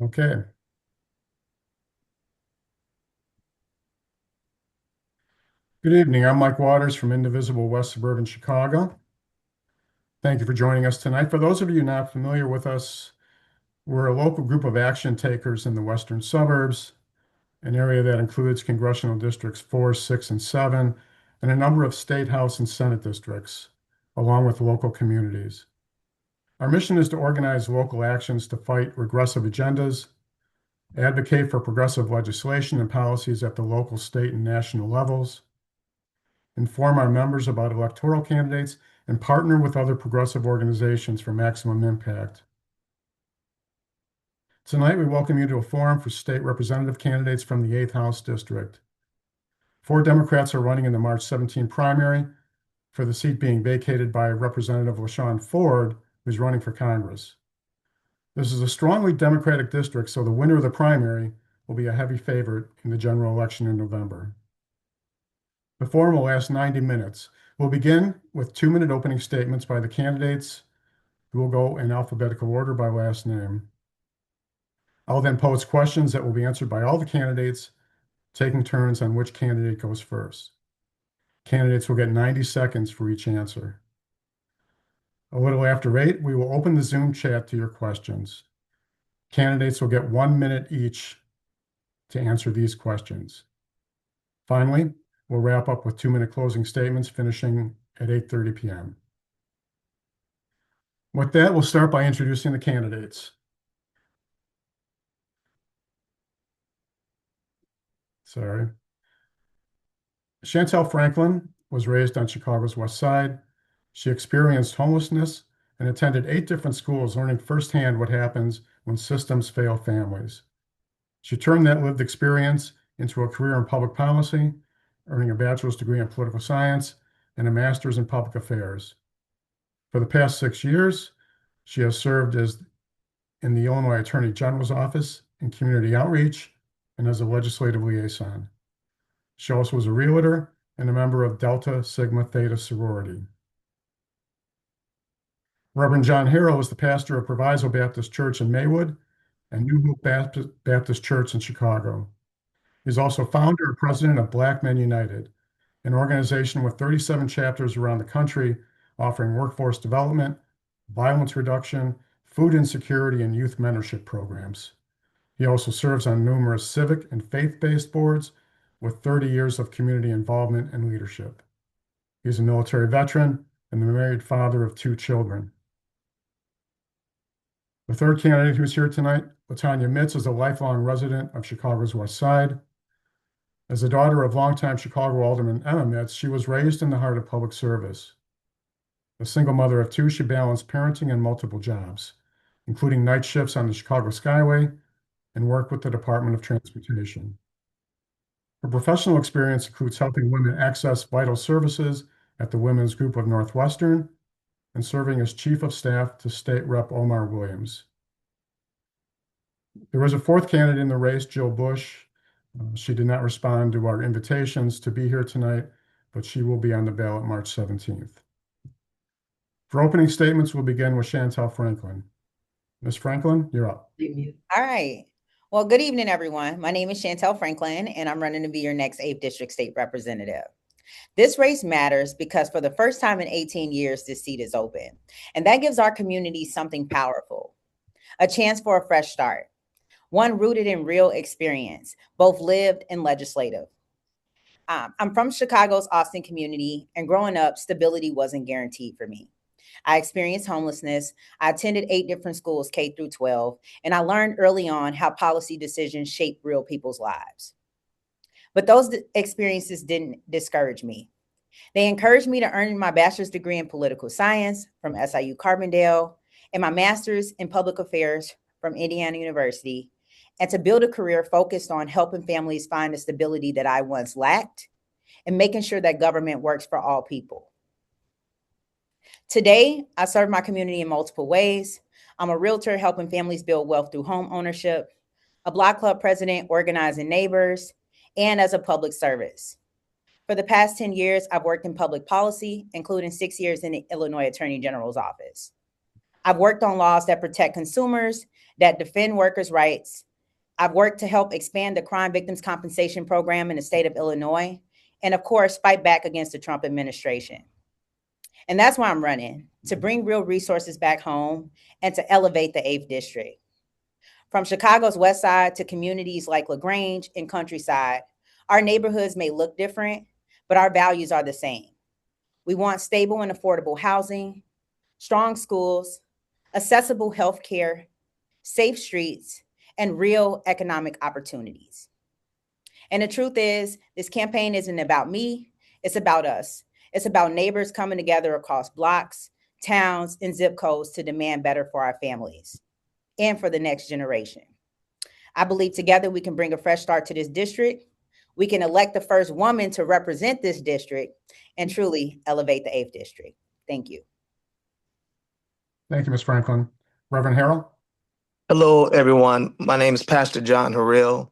Okay. Good evening. I'm Mike Waters from Indivisible West Suburban Chicago. Thank you for joining us tonight. For those of you not familiar with us, we're a local group of action takers in the western suburbs, an area that includes congressional districts 4, 6, and 7, and a number of state house and senate districts, along with local communities. Our mission is to organize local actions to fight regressive agendas, advocate for progressive legislation and policies at the local, state, and national levels, inform our members about electoral candidates, and partner with other progressive organizations for maximum impact. Tonight, we welcome you to a forum for state representative candidates from the 8th House District. 4 Democrats are running in the March 17 primary for the seat being vacated by Representative Shawn Ford, who's running for Congress. This is a strongly Democratic district, so the winner of the primary will be a heavy favorite in the general election in November. The forum will last 90 minutes. We'll begin with 2-minute opening statements by the candidates, who will go in alphabetical order by last name. I'll then pose questions that will be answered by all the candidates, taking turns on which candidate goes first. Candidates will get 90 seconds for each answer. A little after 8, we will open the Zoom chat to your questions. Candidates will get 1 minute each to answer these questions. Finally, we'll wrap up with 2-minute closing statements, finishing at 8:30 p.m. With that, we'll start by introducing the candidates. Sorry. Chantel Franklin was raised on Chicago's West Side. She experienced homelessness and attended 8 different schools, learning firsthand what happens when systems fail families. She turned that lived experience into a career in public policy, earning a bachelor's degree in political science and a master's in public affairs. For the past 6 years, she has served as in the Illinois Attorney General's office in community outreach and as a legislative liaison. She also was a realtor and a member of Delta Sigma Theta sorority. Reverend John Harrell is the pastor of Proviso Baptist Church in Maywood and New Hope Baptist Church in Chicago. He's also founder and president of Black Men United, an organization with 37 chapters around the country offering workforce development, violence reduction, food insecurity, and youth mentorship programs. He also serves on numerous civic and faith-based boards with 30 years of community involvement and leadership. He's a military veteran and the married father of 2 children. The third candidate who's here tonight, LaTanya Mitz, is a lifelong resident of Chicago's West Side. As the daughter of longtime Chicago Alderman Emma Mitz, she was raised in the heart of public service. A single mother of 2, she balanced parenting and multiple jobs, including night shifts on the Chicago Skyway and work with the Department of Transportation. Her professional experience includes helping women access vital services at the Women's Group of Northwestern and serving as Chief of Staff to State Rep. Omar Williams. There was a 4th candidate in the race, Jill Bush. She did not respond to our invitations to be here tonight, but she will be on the ballot March 17th. For opening statements, we'll begin with Chantel Franklin. Ms. Franklin, you're up. All right. Well, good evening, everyone. My name is Chantel Franklin, and I'm running to be your next 8th District State Representative. This race matters because for the first time in 18 years, this seat is open. And that gives our community something powerful, a chance for a fresh start, one rooted in real experience, both lived and legislative. I'm from Chicago's Austin community, and growing up, stability wasn't guaranteed for me. I experienced homelessness. I attended 8 different schools, K through 12, and I learned early on how policy decisions shape real people's lives. But those experiences didn't discourage me. They encouraged me to earn my bachelor's degree in political science from SIU Carbondale and my master's in public affairs from Indiana University, and to build a career focused on helping families find the stability that I once lacked and making sure that government works for all people. Today, I serve my community in multiple ways. I'm a realtor helping families build wealth through home ownership, a block club president organizing neighbors, and as a public service. For the past 10 years, I've worked in public policy, including 6 years in the Illinois Attorney General's office. I've worked on laws that protect consumers, that defend workers' rights. I've worked to help expand the crime victims compensation program in the state of Illinois, and of course, fight back against the Trump administration. And that's why I'm running, to bring real resources back home and to elevate the 8th District. From Chicago's West Side to communities like LaGrange and Countryside, our neighborhoods may look different, but our values are the same. We want stable and affordable housing, strong schools, accessible health care, safe streets, and real economic opportunities. And the truth is, this campaign isn't about me, it's about us. It's about neighbors coming together across blocks, towns, and zip codes to demand better for our families and for the next generation. I believe together we can bring a fresh start to this district. We can elect the first woman to represent this district and truly elevate the 8th District. Thank you. Thank you, Ms. Franklin. Reverend Harrell? Hello, everyone. My name is Pastor John Harrell.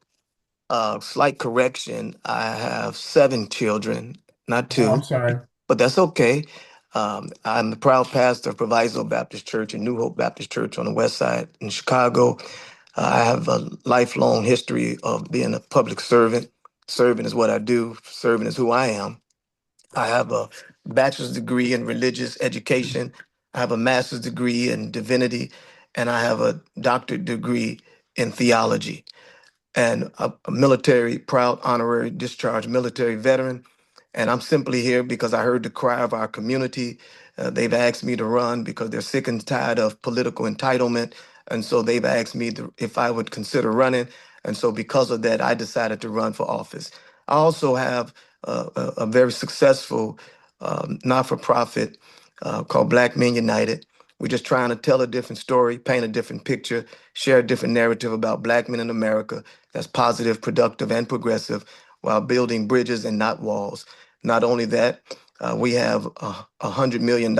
Slight correction. I have 7 children, not Oh, 2, I'm sorry. but that's okay. I'm the proud pastor of Proviso Baptist Church and New Hope Baptist Church on the west side in Chicago. I have a lifelong history of being a public servant. Serving is what I do. Serving is who I am. I have a bachelor's degree in religious education. I have a master's degree in divinity, and I have a doctorate degree in theology. And a military, proud honorary discharged military veteran. And I'm simply here because I heard the cry of our community. They've asked me to run because they're sick and tired of political entitlement. And so they've asked me if I would consider running. And so because of that, I decided to run for office. I also have a very successful not-for-profit called Black Men United. We're just trying to tell a different story, paint a different picture, share a different narrative about Black men in America that's positive, productive, and progressive while building bridges and not walls. Not only that, we have $100 million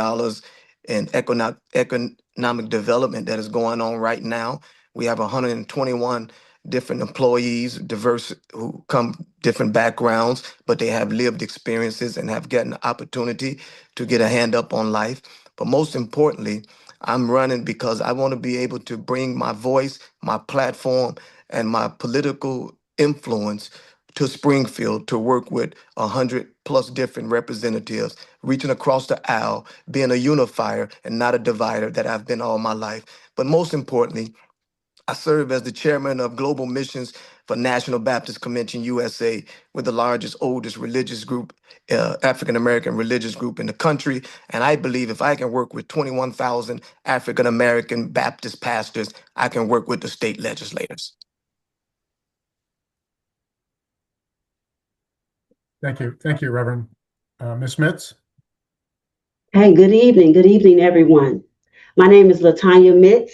in economic development that is going on right now. We have 121 different employees, diverse, who come different backgrounds, but they have lived experiences and have gotten the opportunity to get a hand up on life. But most importantly, I'm running because I want to be able to bring my voice, my platform, and my political influence to Springfield to work with 100+ different representatives, reaching across the aisle, being a unifier and not a divider that I've been all my life. But most importantly, I serve as the chairman of Global Missions for National Baptist Convention USA, with the largest, oldest religious group, African American religious group in the country. And I believe if I can work with 21,000 African American Baptist pastors, I can work with the state legislators. Thank you. Thank you, Reverend. Ms. Mitz? Hey, good evening. Good evening, everyone. My name is Latanya Mitz,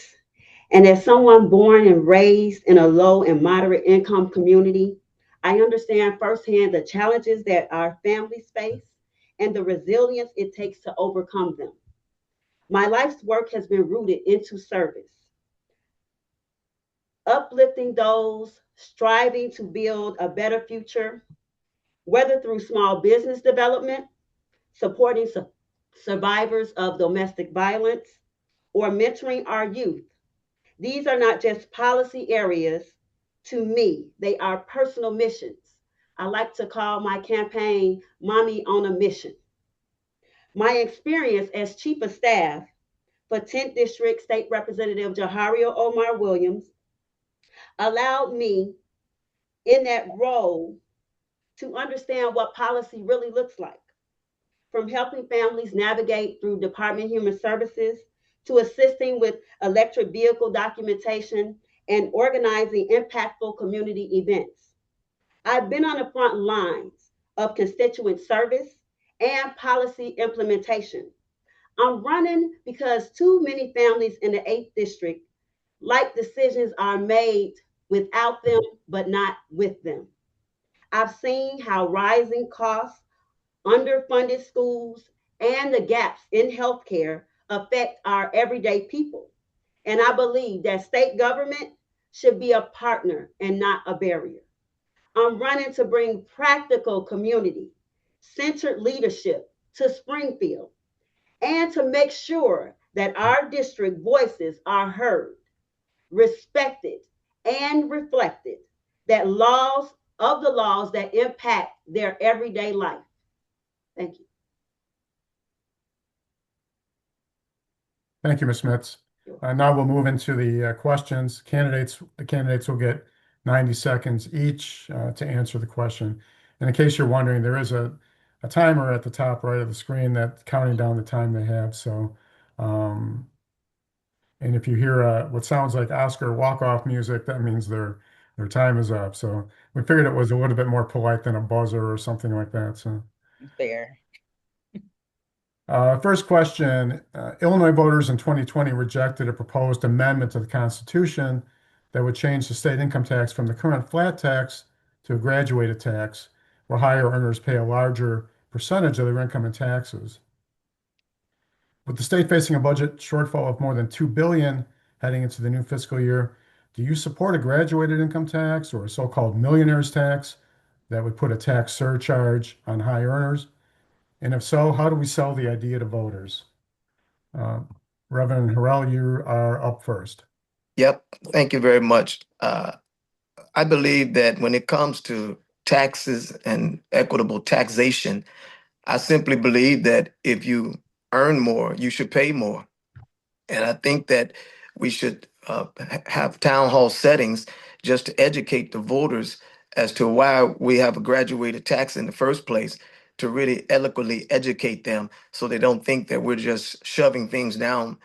and as someone born and raised in a low and moderate income community, I understand firsthand the challenges that our families face and the resilience it takes to overcome them. My life's work has been rooted into service, uplifting those striving to build a better future, whether through small business development, supporting survivors of domestic violence, or mentoring our youth. These are not just policy areas to me, they are personal missions. I like to call my campaign Mommy on a Mission. My experience as Chief of Staff for 10th District State Representative Jahario Omar Williams allowed me in that role to understand what policy really looks like, from helping families navigate through Department of Human Services to assisting with electric vehicle documentation and organizing impactful community events. I've been on the front lines of constituent service and policy implementation. I'm running because too many families in the 8th District like decisions are made without them, but not with them. I've seen how rising costs, underfunded schools, and the gaps in healthcare affect our everyday people. And I believe that state government should be a partner and not a barrier. I'm running to bring practical community centered leadership to Springfield and to make sure that our district voices are heard, respected, and reflected, that the laws that impact their everyday life. Thank you. Thank you, Ms. Smits. Now we'll move into the questions. The candidates will get 90 seconds each to answer the question. And in case you're wondering, there is a timer at the top right of the screen that's counting down the time they have. So, and if you hear what sounds like Oscar walk-off music, that means their time is up. So we figured it was a little bit more polite than a buzzer or something like that. So. Fair. First question, Illinois voters in 2020 rejected a proposed amendment to the Constitution that would change the state income tax from the current flat tax to a graduated tax, where higher earners pay a larger percentage of their income in taxes. With the state facing a budget shortfall of more than $2 billion heading into the new fiscal year, do you support a graduated income tax or a so-called millionaire's tax that would put a tax surcharge on high earners? And if so, how do we sell the idea to voters? Reverend Harrell, you are up first. Yep. Thank you very much. I believe that when it comes to taxes and equitable taxation, I simply believe that if you earn more, you should pay more. And I think that we should have town hall settings just to educate the voters as to why we have a graduated tax in the first place, to really eloquently educate them so they don't think that we're just shoving things down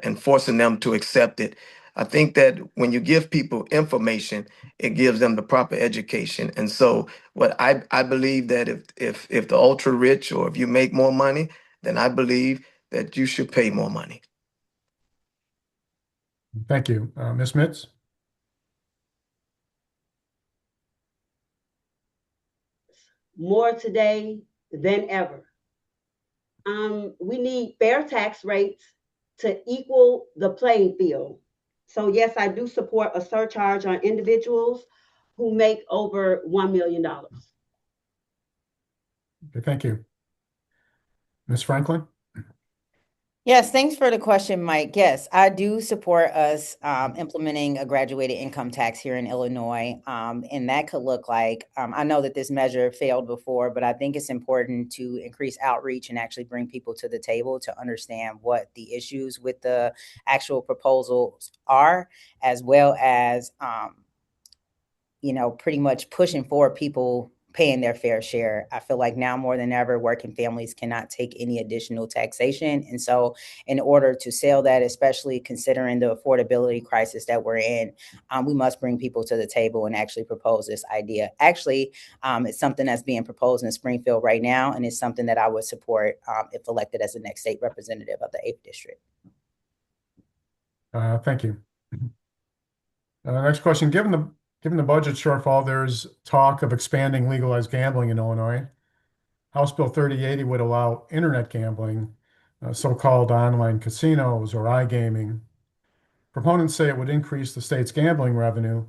and forcing them to accept it. I think that when you give people information, it gives them the proper education. And so what I believe that if the ultra rich, or if you make more money, then I believe that you should pay more money. Thank you. Ms. Mitz? More today than ever. We need fair tax rates to equal the playing field. So yes, I do support a surcharge on individuals who make over $1 million. Okay, thank you. Ms. Franklin? Yes, thanks for the question, Mike. Yes, I do support us implementing a graduated income tax here in Illinois. And that could look like, I know that this measure failed before, but I think it's important to increase outreach and actually bring people to the table to understand what the issues with the actual proposals are, as well as, pretty much pushing for people paying their fair share. I feel like now more than ever, working families cannot take any additional taxation. And so in order to sell that, especially considering the affordability crisis that we're in, we must bring people to the table and actually propose this idea. Actually, it's something that's being proposed in Springfield right now, and it's something that I would support if elected as the next state representative of the 8th District. Thank you. Next question. Given the budget shortfall, there's talk of expanding legalized gambling in Illinois. House Bill 3080 would allow internet gambling, so-called online casinos or iGaming. Proponents say it would increase the state's gambling revenue,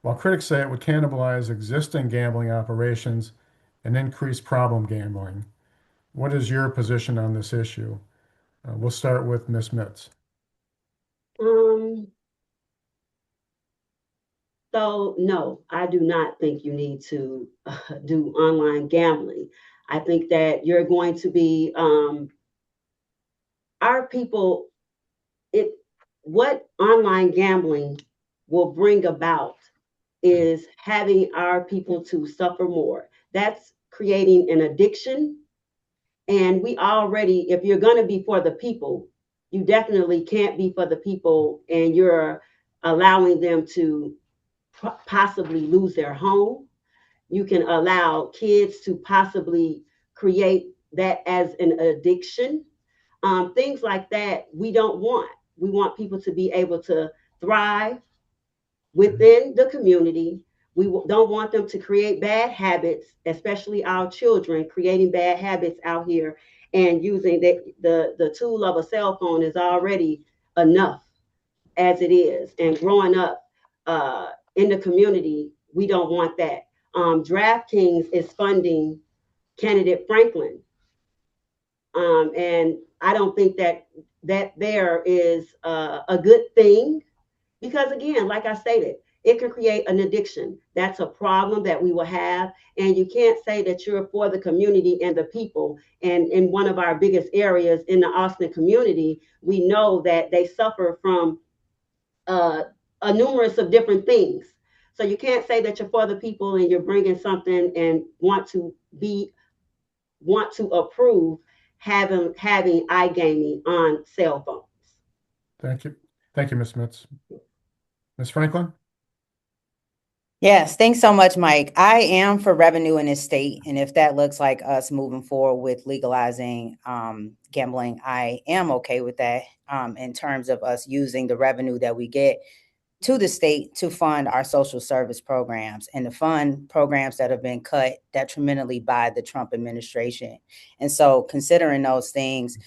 while critics say it would cannibalize existing gambling operations and increase problem gambling. What is your position on this issue? We'll start with Ms. Mitz. So no, I do not think you need to do online gambling. I think that you're going to be our people. What online gambling will bring about is having our people to suffer more. That's creating an addiction. And we already, if you're going to be for the people, you definitely can't be for the people, and you're allowing them to possibly lose their home. You can allow kids to possibly create that as an addiction. Things like that we don't want. We want people to be able to thrive within the community. We don't want them to create bad habits, especially our children creating bad habits out here and using the tool of a cell phone is already enough as it is. And growing up in the community, we don't want that. DraftKings is funding candidate Franklin. And I don't think that that there is a good thing, because again, like I stated, it can create an addiction. That's a problem that we will have. And you can't say that you're for the community and the people. And in one of our biggest areas in the Austin community, we know that they suffer from a numerous of different things. So you can't say that you're for the people and you're bringing something and want to approve having iGaming on cell phones. Thank you. Thank you, Ms. Mitz. Ms. Franklin? Yes, thanks so much, Mike. I am for revenue in this state, and if that looks like us moving forward with legalizing gambling, I am okay with that in terms of us using the revenue that we get to the state to fund our social service programs and to fund programs that have been cut detrimentally by the Trump administration. And so considering those things,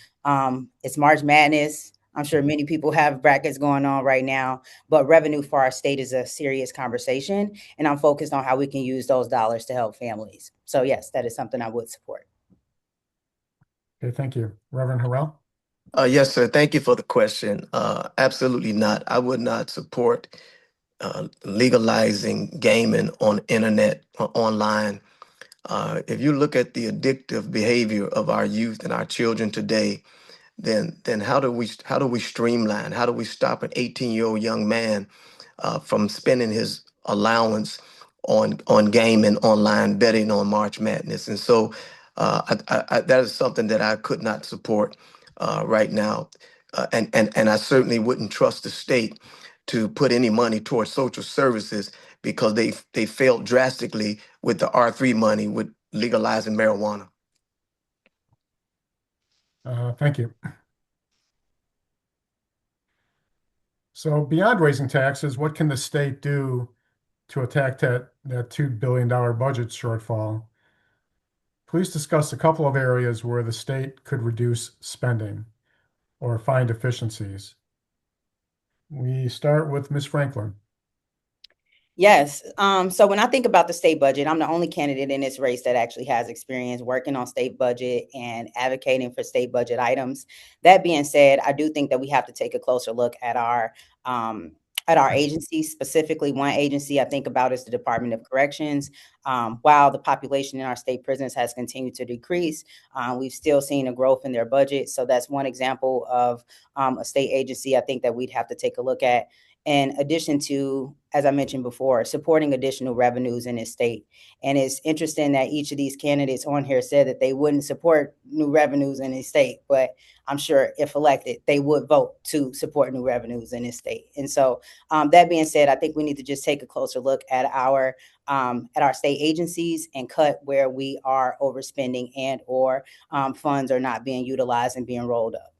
it's March Madness. I'm sure many people have brackets going on right now, but revenue for our state is a serious conversation. And I'm focused on how we can use those dollars to help families. So yes, that is something I would support. Okay, thank you. Reverend Harrell? Yes, sir. Thank you for the question. Absolutely not. I would not support legalizing gaming on internet or online. If you look at the addictive behavior of our youth and our children today, then how do we streamline? How do we stop an 18-year-old young man from spending his allowance on gaming, online betting on March Madness? And so that is something that I could not support right now, and I certainly wouldn't trust the state to put any money towards social services because they failed drastically with the R3 money with legalizing marijuana. Thank you. So beyond raising taxes, what can the state do to attack that $2 billion budget shortfall? Please discuss a couple of areas where the state could reduce spending or find efficiencies. We start with Ms. Franklin. Yes. So when I think about the state budget, I'm the only candidate in this race that actually has experience working on state budget and advocating for state budget items. That being said, I do think that we have to take a closer look at our agencies, specifically one agency I think about is the Department of Corrections. While the population in our state prisons has continued to decrease, we've still seen a growth in their budget. So that's one example of a state agency I think that we'd have to take a look at. In addition to, as I mentioned before, supporting additional revenues in this state. And it's interesting that each of these candidates on here said that they wouldn't support new revenues in this state, but I'm sure if elected, they would vote to support new revenues in this state. And so that being said, I think we need to just take a closer look at our state agencies and cut where we are overspending and or funds are not being utilized and being rolled up.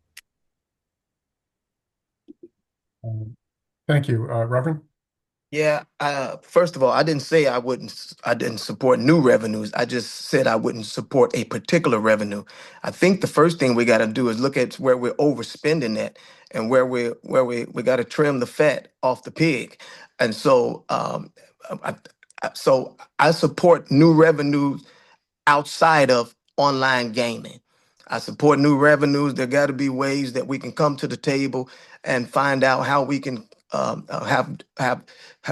Thank you, Reverend. Yeah, first of all, I didn't say I didn't support new revenues. I just said I wouldn't support a particular revenue. I think the first thing we got to do is look at where we're overspending at and where we got to trim the fat off the pig. And so, I support new revenues outside of online gaming. I support new revenues. There got to be ways that we can come to the table and find out how we can have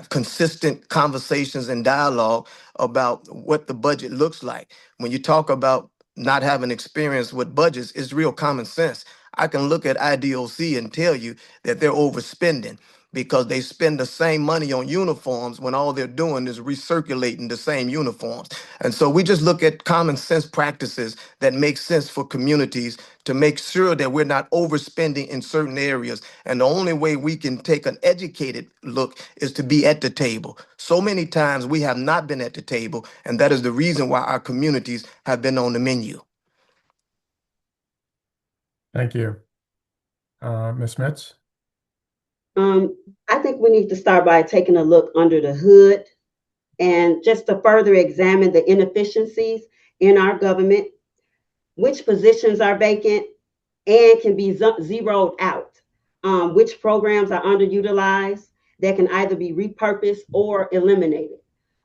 consistent conversations and dialogue about what the budget looks like. When you talk about not having experience with budgets, it's real common sense. I can look at IDOC and tell you that they're overspending because they spend the same money on uniforms when all they're doing is recirculating the same uniforms. And so we just look at common sense practices that make sense for communities to make sure that we're not overspending in certain areas. And the only way we can take an educated look is to be at the table. So many times we have not been at the table, and that is the reason why our communities have been on the menu. Thank you. Ms. Mitz? I think we need to start by taking a look under the hood and just to further examine the inefficiencies in our government, which positions are vacant and can be zeroed out, which programs are underutilized that can either be repurposed or eliminated.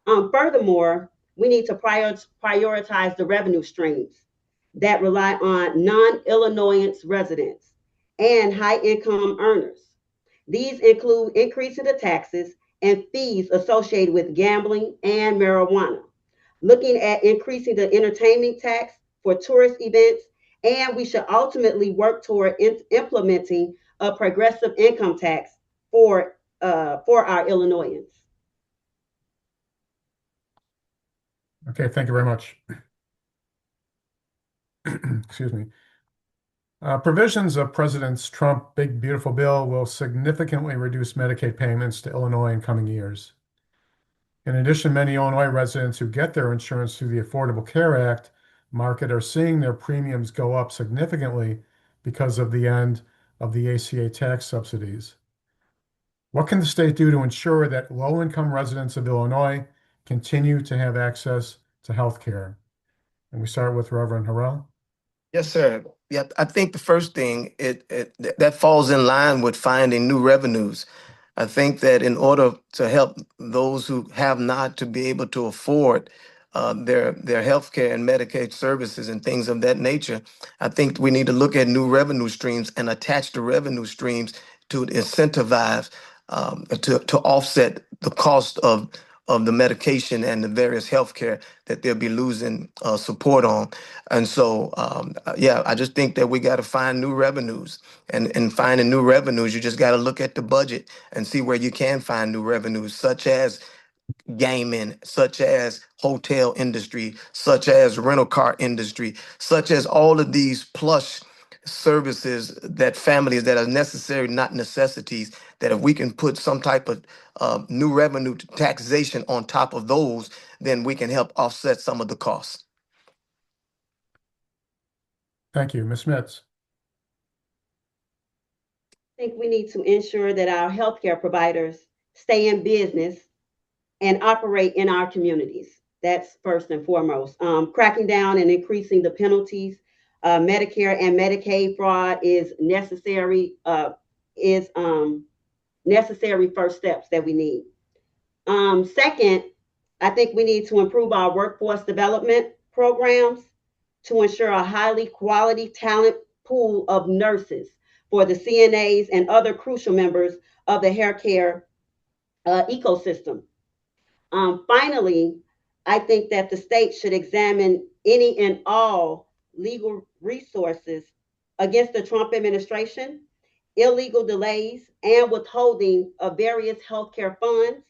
Furthermore, we need to prioritize the revenue streams that rely on non-Illinoisans residents and high-income earners. These include increasing the taxes and fees associated with gambling and marijuana, looking at increasing the entertainment tax for tourist events, and we should ultimately work toward implementing a progressive income tax for our Illinoisans. Okay, thank you very much. Excuse me. Provisions of President Trump's Big Beautiful Bill will significantly reduce Medicaid payments to Illinois in coming years. In addition, many Illinois residents who get their insurance through the Affordable Care Act market are seeing their premiums go up significantly because of the end of the ACA tax subsidies. What can the state do to ensure that low-income residents of Illinois continue to have access to health care? And we start with Reverend Harrell. Yes, sir. Yeah, I think the first thing that falls in line with finding new revenues. I think that in order to help those who have not to be able to afford their health care and Medicaid services and things of that nature, I think we need to look at new revenue streams and attach the revenue streams to incentivize to offset the cost of the medication and the various health care that they'll be losing support on. And so, yeah, I just think that we got to find new revenues. And in finding new revenues, you just got to look at the budget and see where you can find new revenues, such as gaming, such as hotel industry, such as rental car industry, such as all of these plush services that families that are necessary, not necessities, that if we can put some type of new revenue taxation on top of those, then we can help offset some of the costs. Thank you. Ms. Mitz. I think we need to ensure that our healthcare providers stay in business and operate in our communities. That's first and foremost. Cracking down and increasing the penalties. Medicare and Medicaid fraud is necessary. Necessary first steps that we need. Second, I think we need to improve our workforce development programs to ensure a highly quality talent pool of nurses for the CNAs and other crucial members of the healthcare ecosystem. Finally, I think that the state should examine any and all legal resources against the Trump administration, illegal delays, and withholding of various healthcare funds,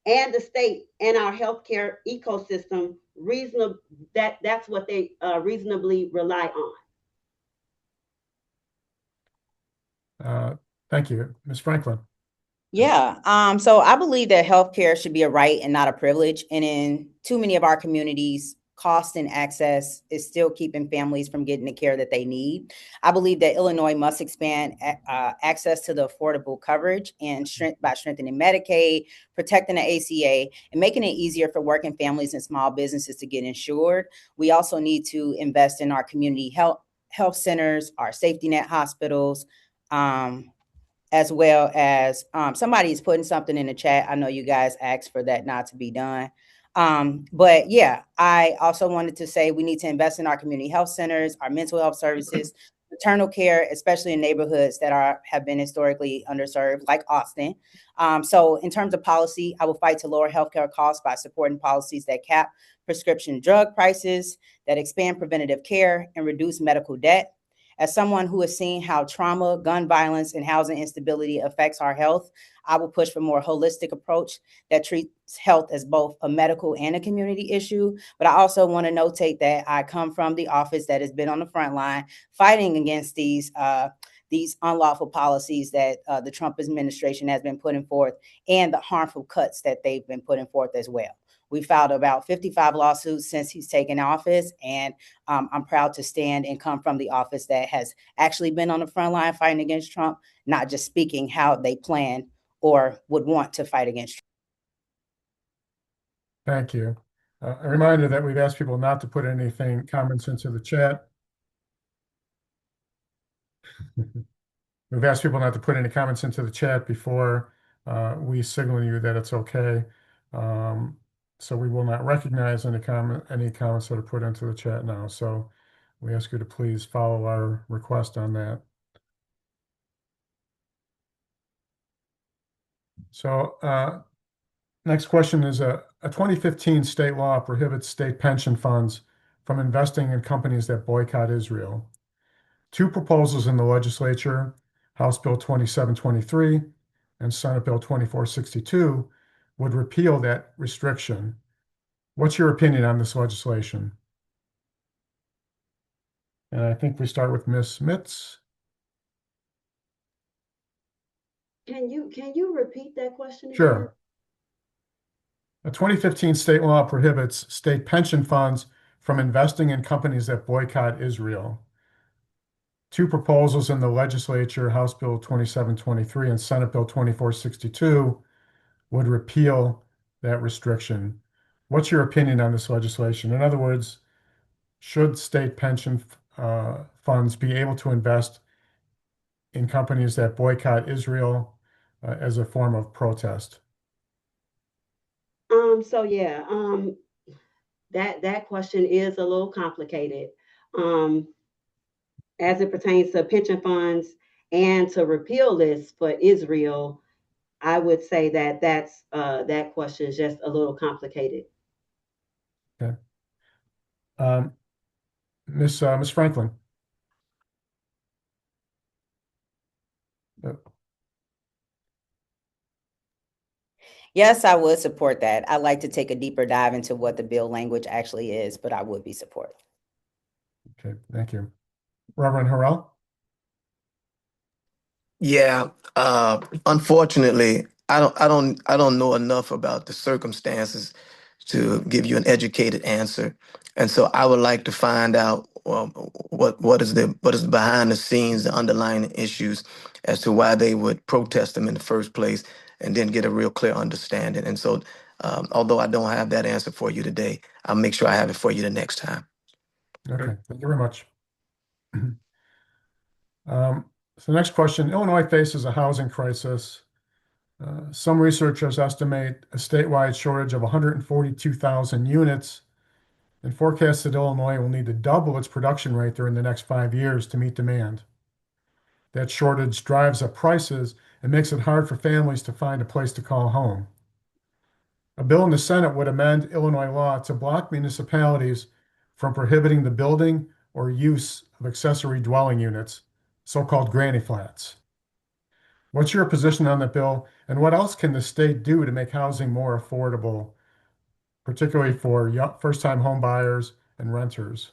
and the state and our healthcare ecosystem that's what they reasonably rely on. Thank you. Ms. Franklin. Yeah. So I believe that healthcare should be a right and not a privilege. And in too many of our communities, cost and access is still keeping families from getting the care that they need. I believe that Illinois must expand access to the affordable coverage and by strengthening Medicaid, protecting the ACA, and making it easier for working families and small businesses to get insured. We also need to invest in our community health centers, our safety net hospitals, as well as somebody's putting something in the chat. I know you guys asked for that not to be done. But yeah, I also wanted to say we need to invest in our community health centers, our mental health services, maternal care, especially in neighborhoods that have been historically underserved, like Austin. So in terms of policy, I will fight to lower healthcare costs by supporting policies that cap prescription drug prices, that expand preventative care, and reduce medical debt. As someone who has seen how trauma, gun violence, and housing instability affects our health, I will push for a more holistic approach that treats health as both a medical and a community issue. But I also want to notate that I come from the office that has been on the front line fighting against these unlawful policies that the Trump administration has been putting forth and the harmful cuts that they've been putting forth as well. We filed about 55 lawsuits since he's taken office, and I'm proud to stand and come from the office that has actually been on the front line fighting against Trump, not just speaking how they plan or would want to fight against Trump. Thank you. A reminder that we've asked people not to put comments into the chat. We've asked people not to put any comments into the chat before we signal you that it's okay. So we will not recognize any comments that are put into the chat now. So we ask you to please follow our request on that. So next question is a 2015 state law prohibits state pension funds from investing in companies that boycott Israel. Two proposals in the legislature, House Bill 2723 and Senate Bill 2462, would repeal that restriction. What's your opinion on this legislation? And I think we start with Ms. Mitz. Can you repeat that question again? Sure. A 2015 state law prohibits state pension funds from investing in companies that boycott Israel. Two proposals in the legislature, House Bill 2723 and Senate Bill 2462, would repeal that restriction. What's your opinion on this legislation? In other words, should state pension funds be able to invest in companies that boycott Israel as a form of protest? So yeah, that question is a little complicated. As it pertains to pension funds and to repeal this for Israel, I would say that that question is just a little complicated. Okay. Miss Franklin. Yes, I would support that. I'd like to take a deeper dive into what the bill language actually is, but I would be supportive. Okay, thank you. Reverend Harrell? Yeah, unfortunately, I don't know enough about the circumstances to give you an educated answer, and so I would like to find out what is behind the scenes, the underlying issues as to why they would protest them in the first place, and then get a real clear understanding. And so, although I don't have that answer for you today, I'll make sure I have it for you the next time. Okay, thank you very much. So next question, Illinois faces a housing crisis. Some researchers estimate a statewide shortage of 142,000 units and forecast that Illinois will need to double its production rate during the next 5 years to meet demand. That shortage drives up prices and makes it hard for families to find a place to call home. A bill in the Senate would amend Illinois law to block municipalities from prohibiting the building or use of accessory dwelling units, so-called granny flats. What's your position on that bill, and what else can the state do to make housing more affordable, particularly for first-time home buyers and renters?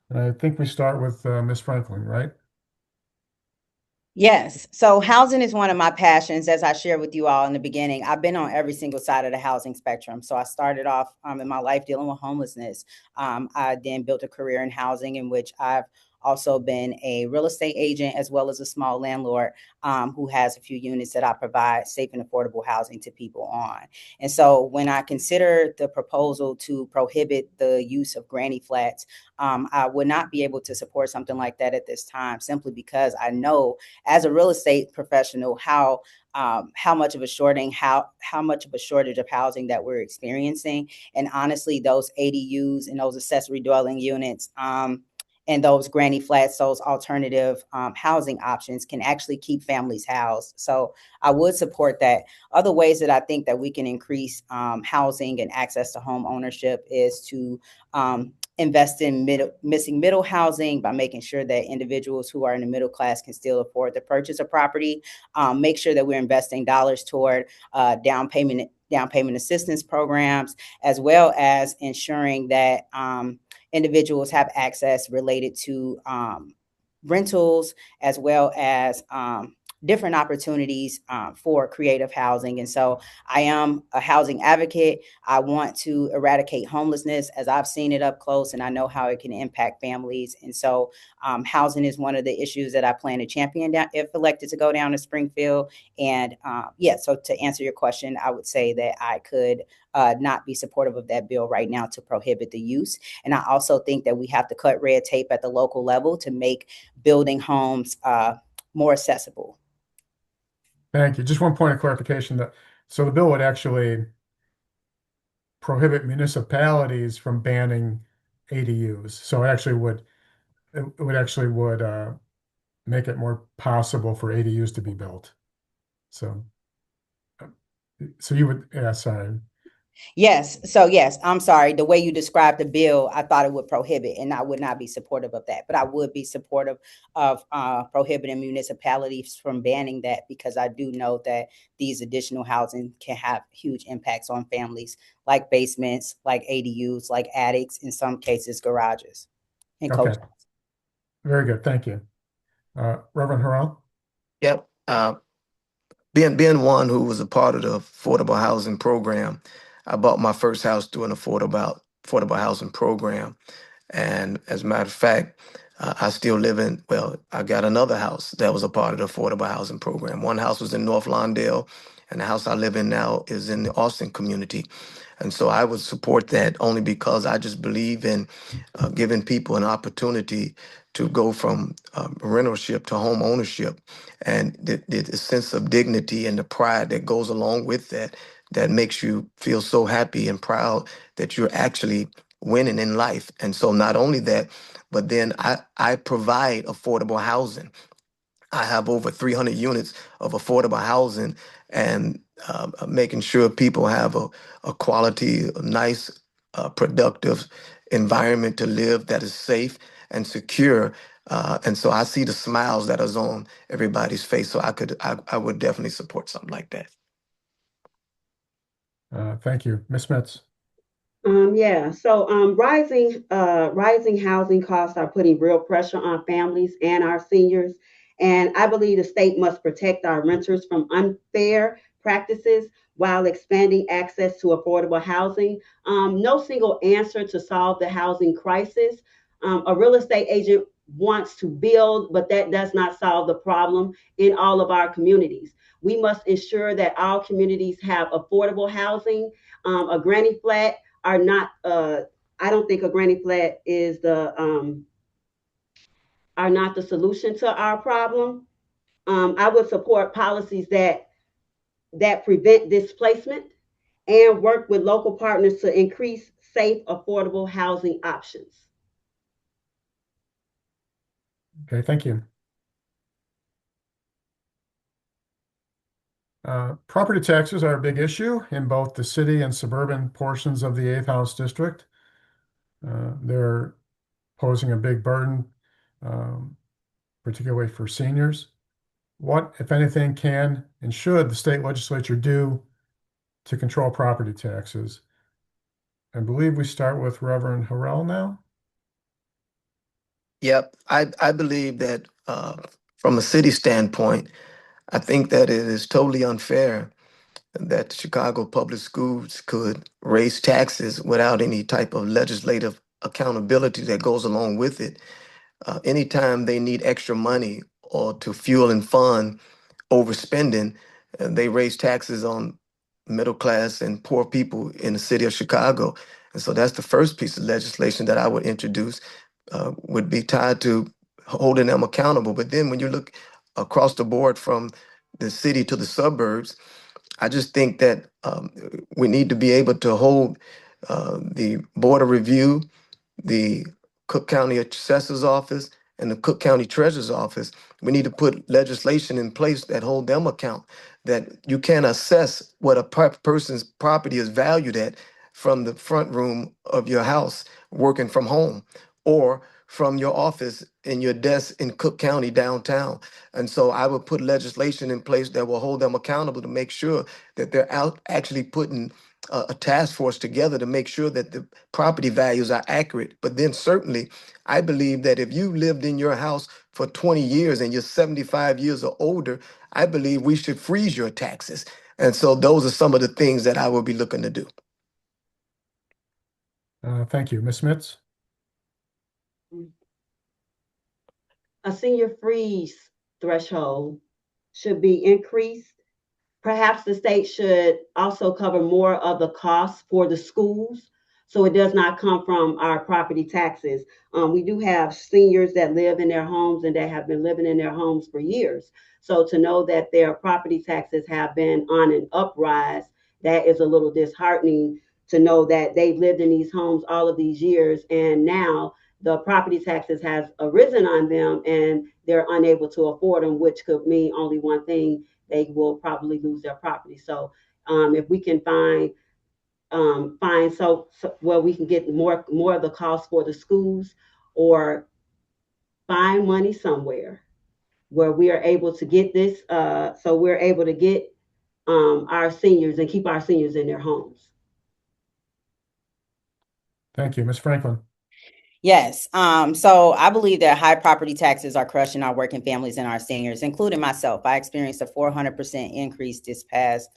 And I think we start with Ms. Franklin, right? Yes. So housing is one of my passions. As I shared with you all in the beginning, I've been on every single side of the housing spectrum. So I started off in my life dealing with homelessness. I then built a career in housing in which I've also been a real estate agent as well as a small landlord who has a few units that I provide safe and affordable housing to people on. And so when I consider the proposal to prohibit the use of granny flats, I would not be able to support something like that at this time, simply because I know as a real estate professional how much of a how much of a shortage of housing that we're experiencing. And honestly, those ADUs and those accessory dwelling units and those granny flats, those alternative housing options can actually keep families housed. So I would support that. Other ways that I think that we can increase housing and access to home ownership is to invest in missing middle housing by making sure that individuals who are in the middle class can still afford to purchase a property. Make sure that we're investing dollars toward down payment assistance programs, as well as ensuring that individuals have access related to rentals, as well as different opportunities for creative housing. And so I am a housing advocate. I want to eradicate homelessness as I've seen it up close, and I know how it can impact families. And so housing is one of the issues that I plan to champion if elected to go down to Springfield. And so to answer your question, I would say that I could not be supportive of that bill right now to prohibit the use. And I also think that we have to cut red tape at the local level to make building homes more accessible. Thank you. Just one point of clarification so the bill would actually prohibit municipalities from banning ADUs. So it would actually make it more possible for ADUs to be built. So, so you would, yeah, sorry. Yes. So yes, I'm sorry. The way you described the bill, I thought it would prohibit, and I would not be supportive of that. But I would be supportive of prohibiting municipalities from banning that, because I do know that these additional housing can have huge impacts on families, like basements, like ADUs, like attics, in some cases garages and Okay, coach. very good. Thank you. Reverend Harrell? Yep. Being one who was a part of the affordable housing program, I bought my first house through an affordable housing program. And as a matter of fact, I still live in, well, I got another house that was a part of the affordable housing program. One house was in North Lawndale, and the house I live in now is in the Austin community. And so I would support that only because I just believe in giving people an opportunity to go from rentalship to home ownership, and the sense of dignity and the pride that goes along with that, that makes you feel so happy and proud that you're actually winning in life. And so not only that, but then I provide affordable housing. I have over 300 units of affordable housing, and making sure people have a quality, a nice, productive environment to live that is safe and secure. And so I see the smiles that is on everybody's face. So I would definitely support something like that. Thank you. Ms. Metz? Yeah, so rising housing costs are putting real pressure on families and our seniors. And I believe the state must protect our renters from unfair practices while expanding access to affordable housing. No single answer to solve the housing crisis. A real estate agent wants to build, but that does not solve the problem in all of our communities. We must ensure that all communities have affordable housing. A granny flat are not I don't think a granny flat is the are not the solution to our problem. I would support policies that prevent displacement and work with local partners to increase safe, affordable housing options. Okay, thank you. Property taxes are a big issue in both the city and suburban portions of the 8th House District. They're posing a big burden, particularly for seniors. What, if anything, can and should the state legislature do to control property taxes? I believe we start with Reverend Harrell now. Yep. I believe that from a city standpoint, I think that it is totally unfair that Chicago public schools could raise taxes without any type of legislative accountability that goes along with it. Anytime they need extra money or to fuel and fund overspending, they raise taxes on middle class and poor people in the city of Chicago. And so that's the first piece of legislation that I would introduce, would be tied to holding them accountable. But then when you look across the board from the city to the suburbs, I just think that we need to be able to hold the Board of Review, the Cook County Assessor's Office, and the Cook County Treasurer's Office. We need to put legislation in place that hold them account, that you can't assess what a person's property is valued at from the front room of your house working from home, or from your office in your desk in Cook County downtown. And so I would put legislation in place that will hold them accountable to make sure that they're out actually putting a task force together to make sure that the property values are accurate. But then certainly, I believe that if you lived in your house for 20 years and you're 75 years or older, I believe we should freeze your taxes. And so those are some of the things that I will be looking to do. Thank you. Ms. Metz? A senior freeze threshold should be increased. Perhaps the state should also cover more of the costs for the schools so it does not come from our property taxes. We do have seniors that live in their homes and that have been living in their homes for years. So to know that their property taxes have been on an uprise, that is a little disheartening to know that they've lived in these homes all of these years and now the property taxes has arisen on them and they're unable to afford them, which could mean only one thing: they will probably lose their property. So if we can find so where we can get more of the cost for the schools, or find money somewhere where we are able to get this, so we're able to get our seniors and keep our seniors in their homes. Thank you. Ms. Franklin. Yes. So I believe that high property taxes are crushing our working families and our seniors, including myself. I experienced a 400% increase this past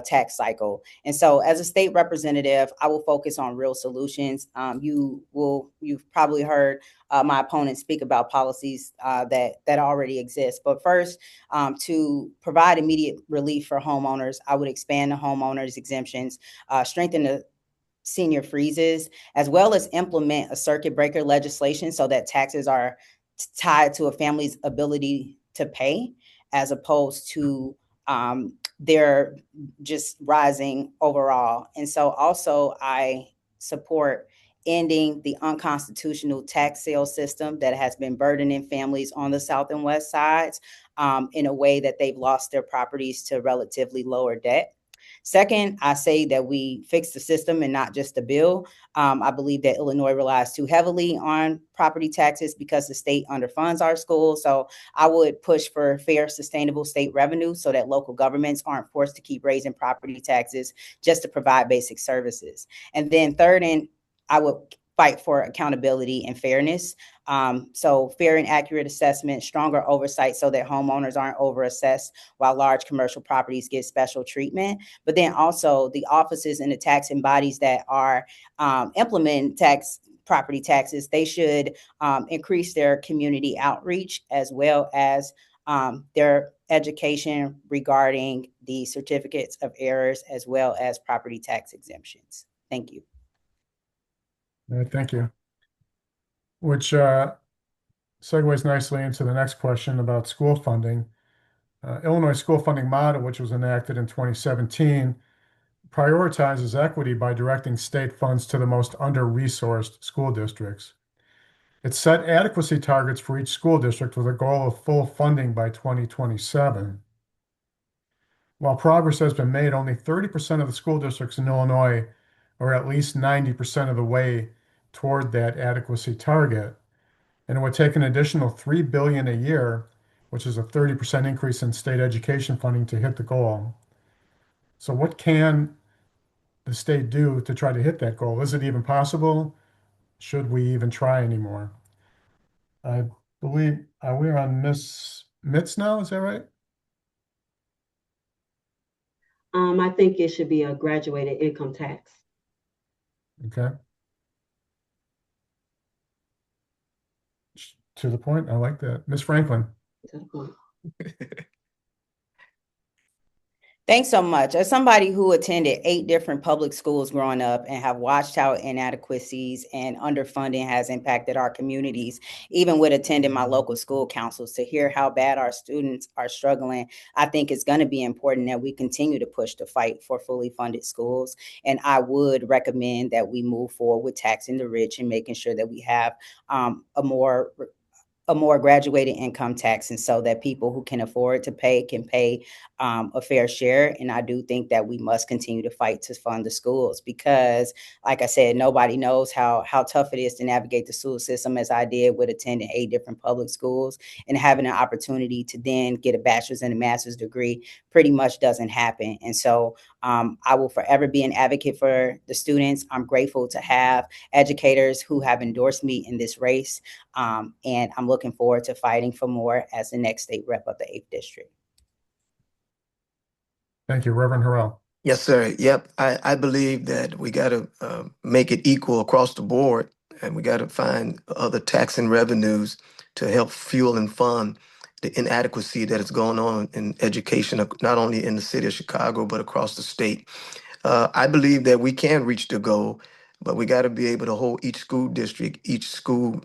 tax cycle. And so as a state representative, I will focus on real solutions. You've probably heard my opponent speak about policies that already exist. But first, to provide immediate relief for homeowners, I would expand the homeowners exemptions, strengthen the senior freezes, as well as implement a circuit breaker legislation so that taxes are tied to a family's ability to pay, as opposed to they're just rising overall. And so also I support ending the unconstitutional tax sale system that has been burdening families on the South and West sides in a way that they've lost their properties to relatively lower debt. Second, I say that we fix the system and not just the bill. I believe that Illinois relies too heavily on property taxes because the state underfunds our schools. So I would push for fair, sustainable state revenue so that local governments aren't forced to keep raising property taxes just to provide basic services. And then third, and I would fight for accountability and fairness. So fair and accurate assessment, stronger oversight so that homeowners aren't overassessed while large commercial properties get special treatment. But then also the offices and the taxing bodies that are implementing property taxes, they should increase their community outreach as well as their education regarding the certificates of errors as well as property tax exemptions. Thank you. Thank you. Which segues nicely into the next question about school funding. Illinois school funding model, which was enacted in 2017, prioritizes equity by directing state funds to the most under-resourced school districts. It set adequacy targets for each school district with a goal of full funding by 2027. While progress has been made, only 30% of the school districts in Illinois are at least 90% of the way toward that adequacy target. And it would take an additional $3 billion a year, which is a 30% increase in state education funding, to hit the goal. So what can the state do to try to hit that goal? Is it even possible? Should we even try anymore? I believe we're on Miss Mitz now, is that right? I think it should be a graduated income tax. Okay. To the point. I like that. Miss Franklin. To the point. Thanks so much. As somebody who attended 8 different public schools growing up and have watched how inadequacies and underfunding has impacted our communities, even with attending my local school councils, to hear how bad our students are struggling, I think it's going to be important that we continue to push the fight for fully funded schools. And I would recommend that we move forward with taxing the rich and making sure that we have a more graduated income tax, and so that people who can afford to pay can pay a fair share. And I do think that we must continue to fight to fund the schools because, like I said, nobody knows how tough it is to navigate the school system as I did with attending 8 different public schools, and having an opportunity to then get a bachelor's and a master's degree pretty much doesn't happen. And so I will forever be an advocate for the students. I'm grateful to have educators who have endorsed me in this race. And I'm looking forward to fighting for more as the next state rep of the 8th District. Thank you, Reverend Harrell. Yes, sir. Yep. I believe that we got to make it equal across the board, and we got to find other taxing revenues to help fuel and fund the inadequacy that is going on in education, not only in the city of Chicago, but across the state. I believe that we can reach the goal, but we got to be able to hold each school district, each school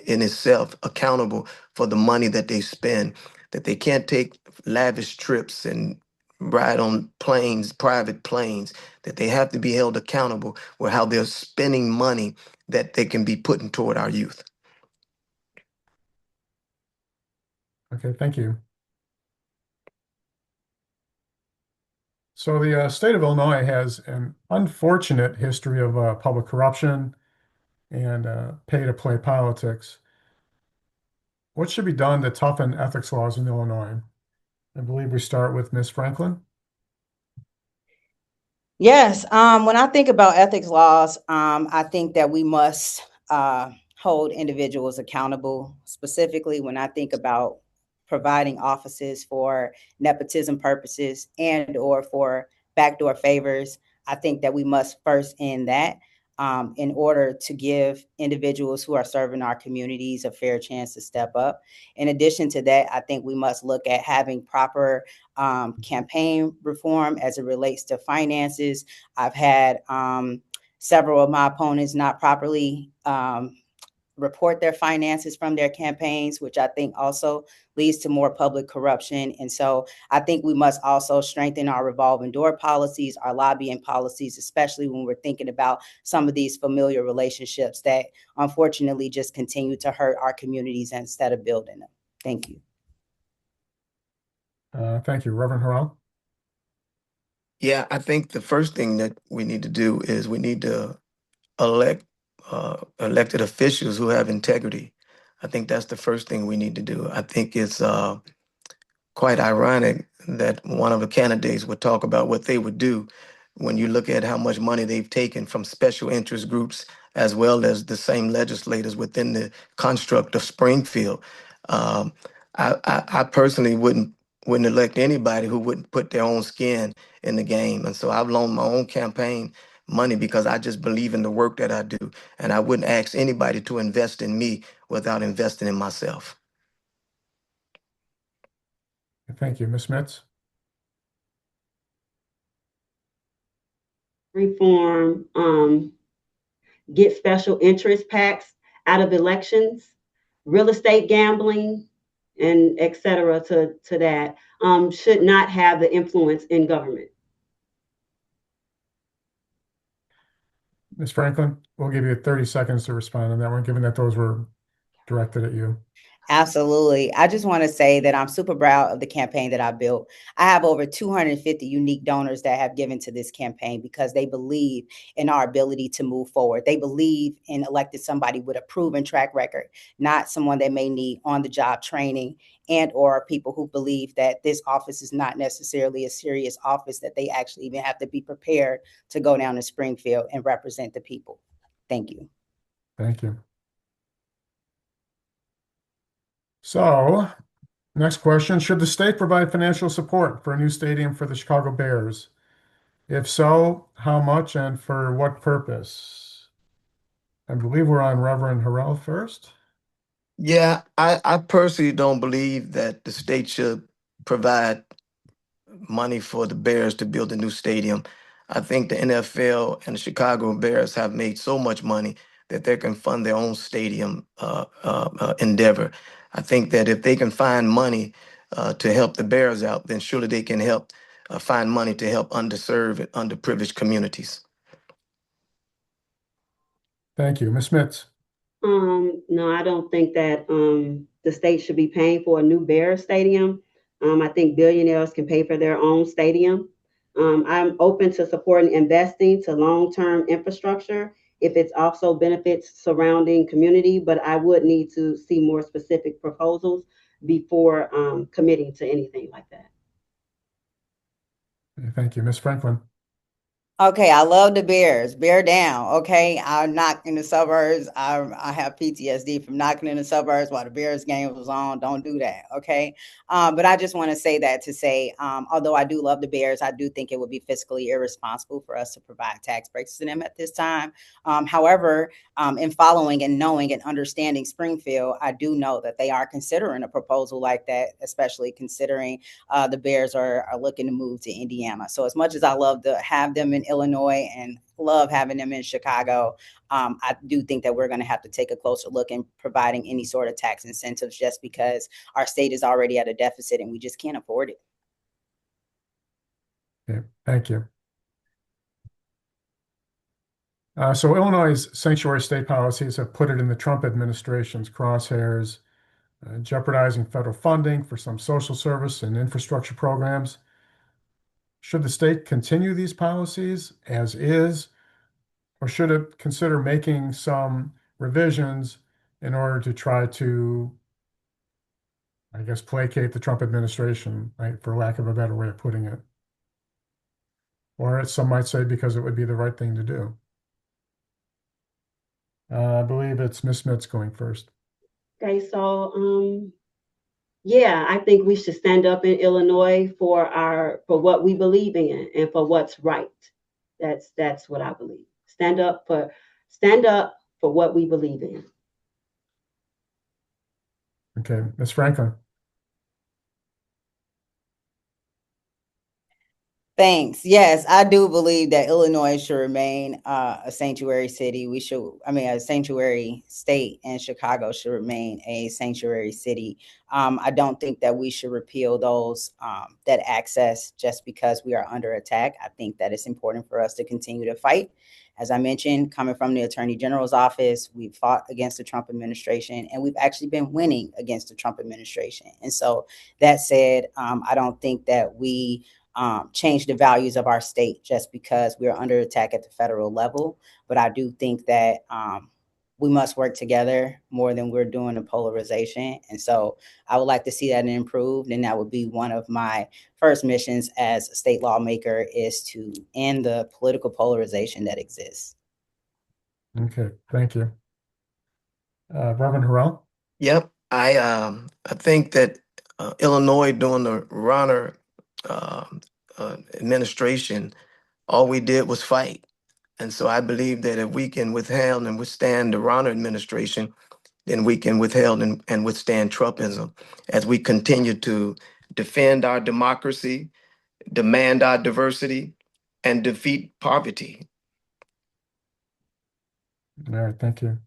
in itself accountable for the money that they spend, that they can't take lavish trips and ride on planes, private planes, that they have to be held accountable for how they're spending money that they can be putting toward our youth. Okay, thank you. So the state of Illinois has an unfortunate history of public corruption and pay-to-play politics. What should be done to toughen ethics laws in Illinois? I believe we start with Ms. Franklin. Yes, when I think about ethics laws, I think that we must hold individuals accountable. Specifically, when I think about providing offices for nepotism purposes and or for backdoor favors, I think that we must first end that in order to give individuals who are serving our communities a fair chance to step up. In addition to that, I think we must look at having proper campaign reform as it relates to finances. I've had several of my opponents not properly report their finances from their campaigns, which I think also leads to more public corruption. And so I think we must also strengthen our revolving door policies, our lobbying policies, especially when we're thinking about some of these familiar relationships that unfortunately just continue to hurt our communities instead of building them. Thank you. Thank you. Reverend Harrell. Yeah, I think the first thing that we need to do is we need to elect elected officials who have integrity. I think that's the first thing we need to do. I think it's quite ironic that one of the candidates would talk about what they would do when you look at how much money they've taken from special interest groups as well as the same legislators within the construct of Springfield. Um, I personally wouldn't elect anybody who wouldn't put their own skin in the game. And so I've loaned my own campaign money because I just believe in the work that I do. And I wouldn't ask anybody to invest in me without investing in myself. Thank you. Ms. Mitz. Reform, get special interest PACs out of elections, real estate gambling, and et cetera to that, should not have the influence in government. Ms. Franklin, we'll give you 30 seconds to respond on that one, given that those were directed at you. Absolutely. I just want to say that I'm super proud of the campaign that I built. I have over 250 unique donors that have given to this campaign because they believe in our ability to move forward. They believe in electing somebody with a proven track record, not someone that may need on-the-job training and or people who believe that this office is not necessarily a serious office, that they actually even have to be prepared to go down to Springfield and represent the people. Thank you. Thank you. So, next question. Should the state provide financial support for a new stadium for the Chicago Bears? If so, how much and for what purpose? I believe we're on Reverend Harrell first. Yeah, I personally don't believe that the state should provide money for the Bears to build a new stadium. I think the NFL and the Chicago Bears have made so much money that they can fund their own stadium endeavor. I think that if they can find money to help the Bears out, then surely they can help find money to help underserved and underprivileged communities. Thank you. Ms. Mitz. No, I don't think that the state should be paying for a new Bears stadium. I think billionaires can pay for their own stadium. I'm open to supporting investing to long-term infrastructure if it's also benefits surrounding community, but I would need to see more specific proposals before committing to anything like that. Thank you. Ms. Franklin. Okay, I love the Bears. Bear down. Okay, I knock in the suburbs. I have PTSD from knocking in the suburbs while the Bears game was on. Don't do that. Okay, but I just want to say that to say, although I do love the Bears, I do think it would be fiscally irresponsible for us to provide tax breaks to them at this time. However, in following and knowing and understanding Springfield, I do know that they are considering a proposal like that, especially considering the Bears are looking to move to Indiana. So as much as I love to have them in Illinois and love having them in Chicago, I do think that we're going to have to take a closer look in providing any sort of tax incentives just because our state is already at a deficit and we just can't afford it. Okay, thank you. So Illinois' sanctuary state policies have put it in the Trump administration's crosshairs, jeopardizing federal funding for some social service and infrastructure programs. Should the state continue these policies as is, or should it consider making some revisions in order to try to, I guess, placate the Trump administration, right, for lack of a better way of putting it? Or some might say because it would be the right thing to do. I believe it's Ms. Smith's going first. Okay, so yeah, I think we should stand up in Illinois for what we believe in and for what's right. That's what I believe. Stand up for what we believe in. Okay, Ms. Franklin. Thanks. Yes, I do believe that Illinois should remain a sanctuary city. A sanctuary state, and Chicago should remain a sanctuary city. I don't think that we should repeal those that access just because we are under attack. I think that it's important for us to continue to fight. As I mentioned, coming from the Attorney General's office, we've fought against the Trump administration, and we've actually been winning against the Trump administration. And so that said, I don't think that we change the values of our state just because we're under attack at the federal level. But I do think that we must work together more than we're doing the polarization. And so I would like to see that improved. And that would be one of my first missions as a state lawmaker, is to end the political polarization that exists. Okay, thank you. Reverend Harrell? Yep, I think that Illinois during the Rauner administration, all we did was fight. And so I believe that if we can withhold and withstand the Rauner administration, then we can withhold and withstand Trumpism as we continue to defend our democracy, demand our diversity, and defeat poverty. All right, thank you.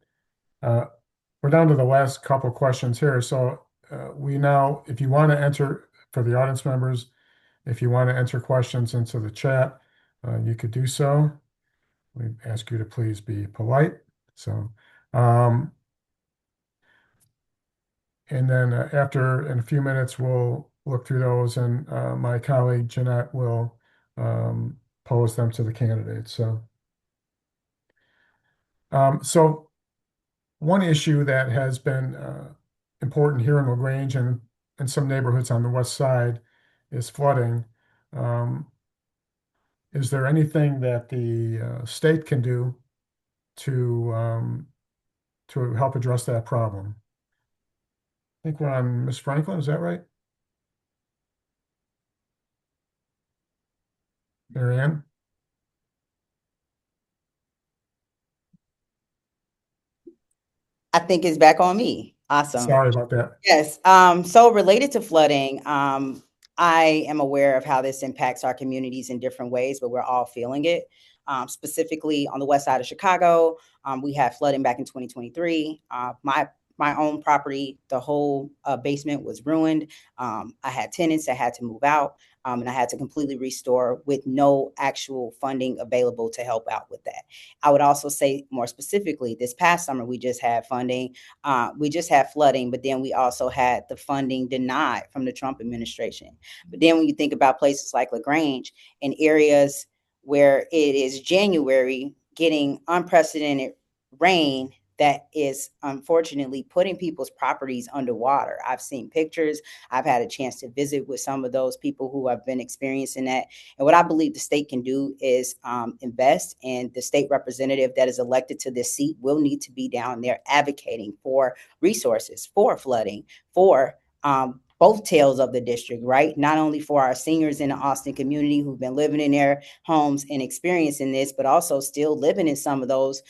We're down to the last couple questions here. So we now, if you want to enter, for the audience members, if you want to enter questions into the chat, you could do so. We ask you to please be polite. So, and then in a few minutes, we'll look through those, and my colleague Jeanette will pose them to the candidates. So one issue that has been important here in LaGrange and in some neighborhoods on the west side is flooding. Is there anything that the state can do to help address that problem? I think we're on Ms. Franklin, is that right? Mary Ann? I think it's back on me. Awesome. Sorry about that. Yes. So related to flooding, I am aware of how this impacts our communities in different ways, but we're all feeling it. Specifically on the west side of Chicago, we had flooding back in 2023. My own property, the whole basement was ruined. I had tenants that had to move out, and I had to completely restore with no actual funding available to help out with that. I would also say more specifically, this past summer, we just had funding. We just had flooding, but then we also had the funding denied from the Trump administration. But then when you think about places like LaGrange and areas where it is January, getting unprecedented rain that is unfortunately putting people's properties underwater. I've seen pictures. I've had a chance to visit with some of those people who have been experiencing that. And what I believe the state can do is invest, and the state representative that is elected to this seat will need to be down there advocating for resources, for flooding, for both tails of the district, right? Not only for our seniors in the Austin community who've been living in their homes and experiencing this, but also still living in some of those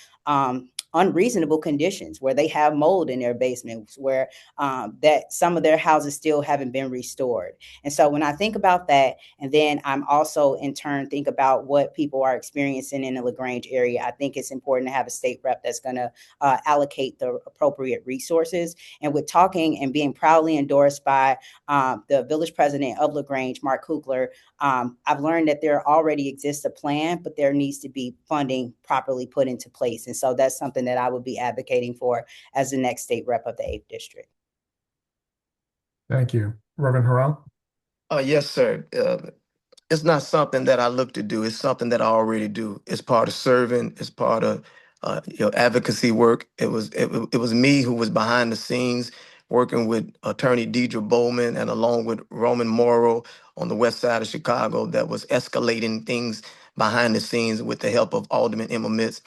unreasonable conditions, where they have mold in their basements, where that some of their houses still haven't been restored. And so when I think about that, and then I'm also in turn think about what people are experiencing in the LaGrange area, I think it's important to have a state rep that's going to allocate the appropriate resources. And with talking and being proudly endorsed by the village president of LaGrange, Mark Kukler, I've learned that there already exists a plan, but there needs to be funding properly put into place. And so that's something that I would be advocating for as the next state rep of the 8th District. Thank you. Reverend Harrell? Yes, sir. It's not something that I look to do. It's something that I already do. It's part of serving. It's part of advocacy work. It was me who was behind the scenes working with Attorney Deidre Bowman and along with Roman Morrow on the west side of Chicago that was escalating things behind the scenes with the help of Alderman Emma Mitz,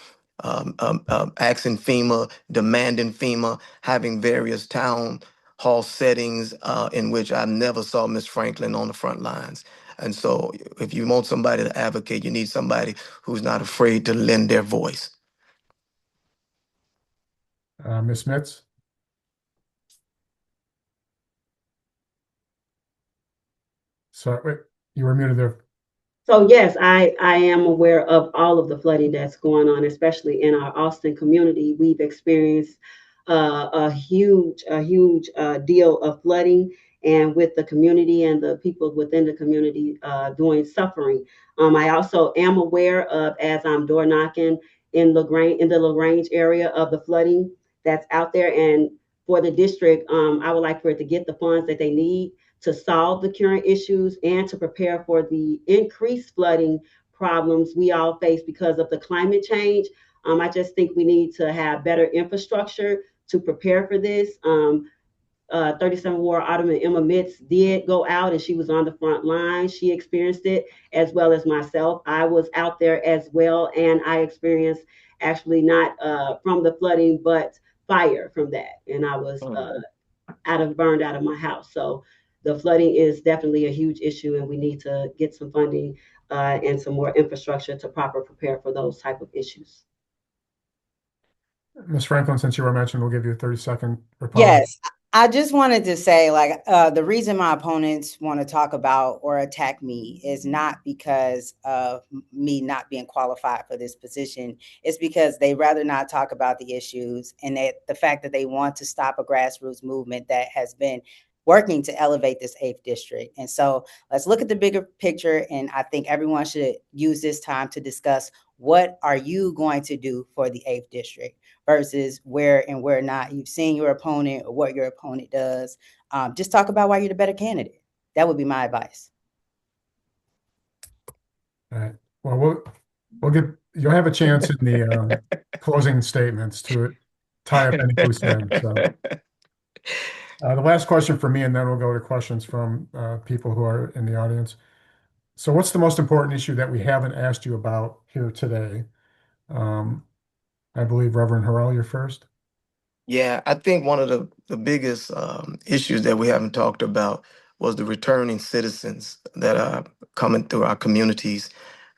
asking FEMA, demanding FEMA, having various town hall settings in which I never saw Miss Franklin on the front lines. And so if you want somebody to advocate, you need somebody who's not afraid to lend their voice. Ms. Mitz? So wait, you were muted there. So yes, I am aware of all of the flooding that's going on, especially in our Austin community. We've experienced a huge deal of flooding, and with the community and the people within the community doing suffering. I also am aware of, as I'm door knocking in the LaGrange area, of the flooding that's out there. And for the district, I would like for it to get the funds that they need to solve the current issues and to prepare for the increased flooding problems we all face because of the climate change. I just think we need to have better infrastructure to prepare for this. 37 Ward Alderman Emma Mitz did go out, and she was on the front line. She experienced it as well as myself. I was out there as well, and I experienced actually not from the flooding, but fire from that. And I was burned out of my house. So the flooding is definitely a huge issue, and we need to get some funding and some more infrastructure to proper prepare for those type of issues. Ms. Franklin, since you were mentioned, we'll give you a 30-second reply. Yes, I just wanted to say, like, the reason my opponents want to talk about or attack me is not because of me not being qualified for this position. It's because they rather not talk about the issues, and that the fact that they want to stop a grassroots movement that has been working to elevate this 8th District. And so let's look at the bigger picture. And I think everyone should use this time to discuss, what are you going to do for the 8th District versus where and where not you've seen your opponent or what your opponent does. Just talk about why you're the better candidate. That would be my advice. All right. Well, you'll have a chance in the closing statements to tie up any loose ends. So. The last question for me, and then we'll go to questions from people who are in the audience. So what's the most important issue that we haven't asked you about here today? I believe Reverend Harrell, you're first. Yeah, I think one of the biggest issues that we haven't talked about was the returning citizens that are coming through our communities,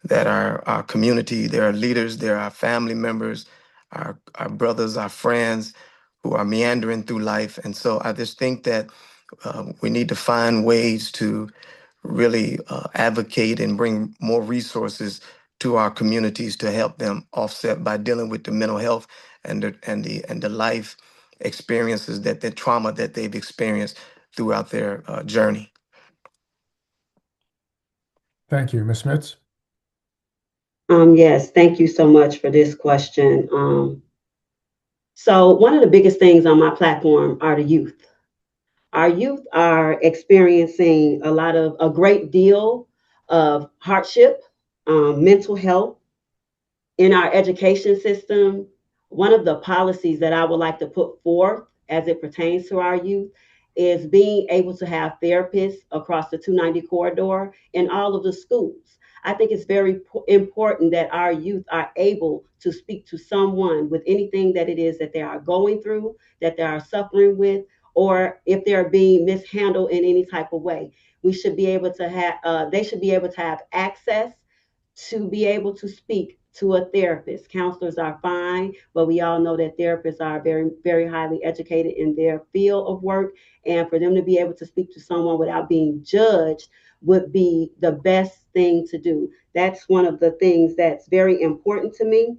that are our community, they're our leaders, they're our family members, our brothers, our friends who are meandering through life. And so I just think that we need to find ways to really advocate and bring more resources to our communities to help them offset by dealing with the mental health and the life experiences, that the trauma that they've experienced throughout their journey. Thank you. Ms. Mitz? Yes, thank you so much for this question. So one of the biggest things on my platform are the youth. Our youth are experiencing a great deal of hardship, mental health in our education system. One of the policies that I would like to put forth as it pertains to our youth is being able to have therapists across the 290 corridor in all of the schools. I think it's very important that our youth are able to speak to someone with anything that it is that they are going through, that they are suffering with, or if they're being mishandled in any type of way. We should be able to have, they should be able to have access to be able to speak to a therapist. Counselors are fine, but we all know that therapists are very, very highly educated in their field of work. And for them to be able to speak to someone without being judged would be the best thing to do. That's one of the things that's very important to me.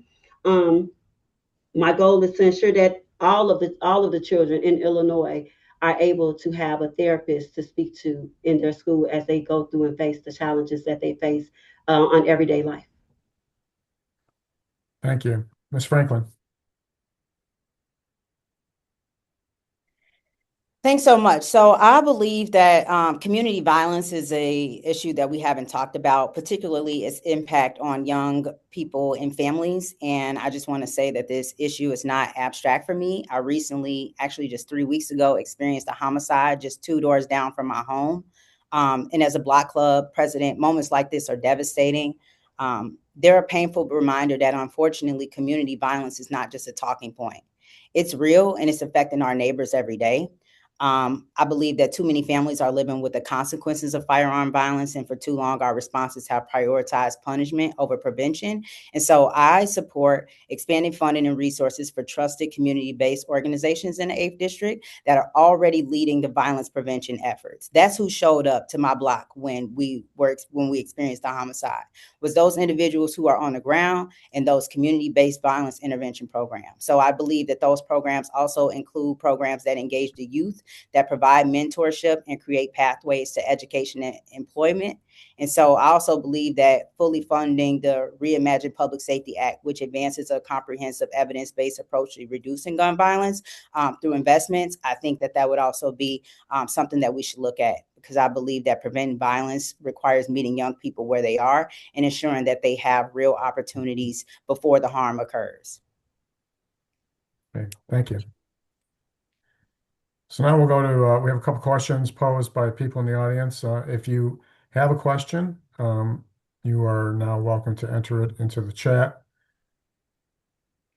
My goal is to ensure that all of the children in Illinois are able to have a therapist to speak to in their school as they go through and face the challenges that they face on everyday life. Thank you. Ms. Franklin. Thanks so much. So I believe that community violence is a issue that we haven't talked about, particularly its impact on young people and families. And I just want to say that this issue is not abstract for me. I recently, actually just 3 weeks ago, experienced a homicide just 2 doors down from my home. And as a Block Club president, moments like this are devastating. They're a painful reminder that unfortunately community violence is not just a talking point. It's real and it's affecting our neighbors every day. I believe that too many families are living with the consequences of firearm violence, and for too long, our responses have prioritized punishment over prevention. And so I support expanding funding and resources for trusted community-based organizations in the 8th District that are already leading the violence prevention efforts. That's who showed up to my block when we experienced the homicide, was those individuals who are on the ground and those community-based violence intervention programs. So I believe that those programs also include programs that engage the youth, that provide mentorship and create pathways to education and employment. And so I also believe that fully funding the Reimagined Public Safety Act, which advances a comprehensive evidence-based approach to reducing gun violence through investments, I think that that would also be something that we should look at, because I believe that preventing violence requires meeting young people where they are and ensuring that they have real opportunities before the harm occurs. Okay, thank you. So now we'll go to, we have a couple questions posed by people in the audience. If you have a question, you are now welcome to enter it into the chat.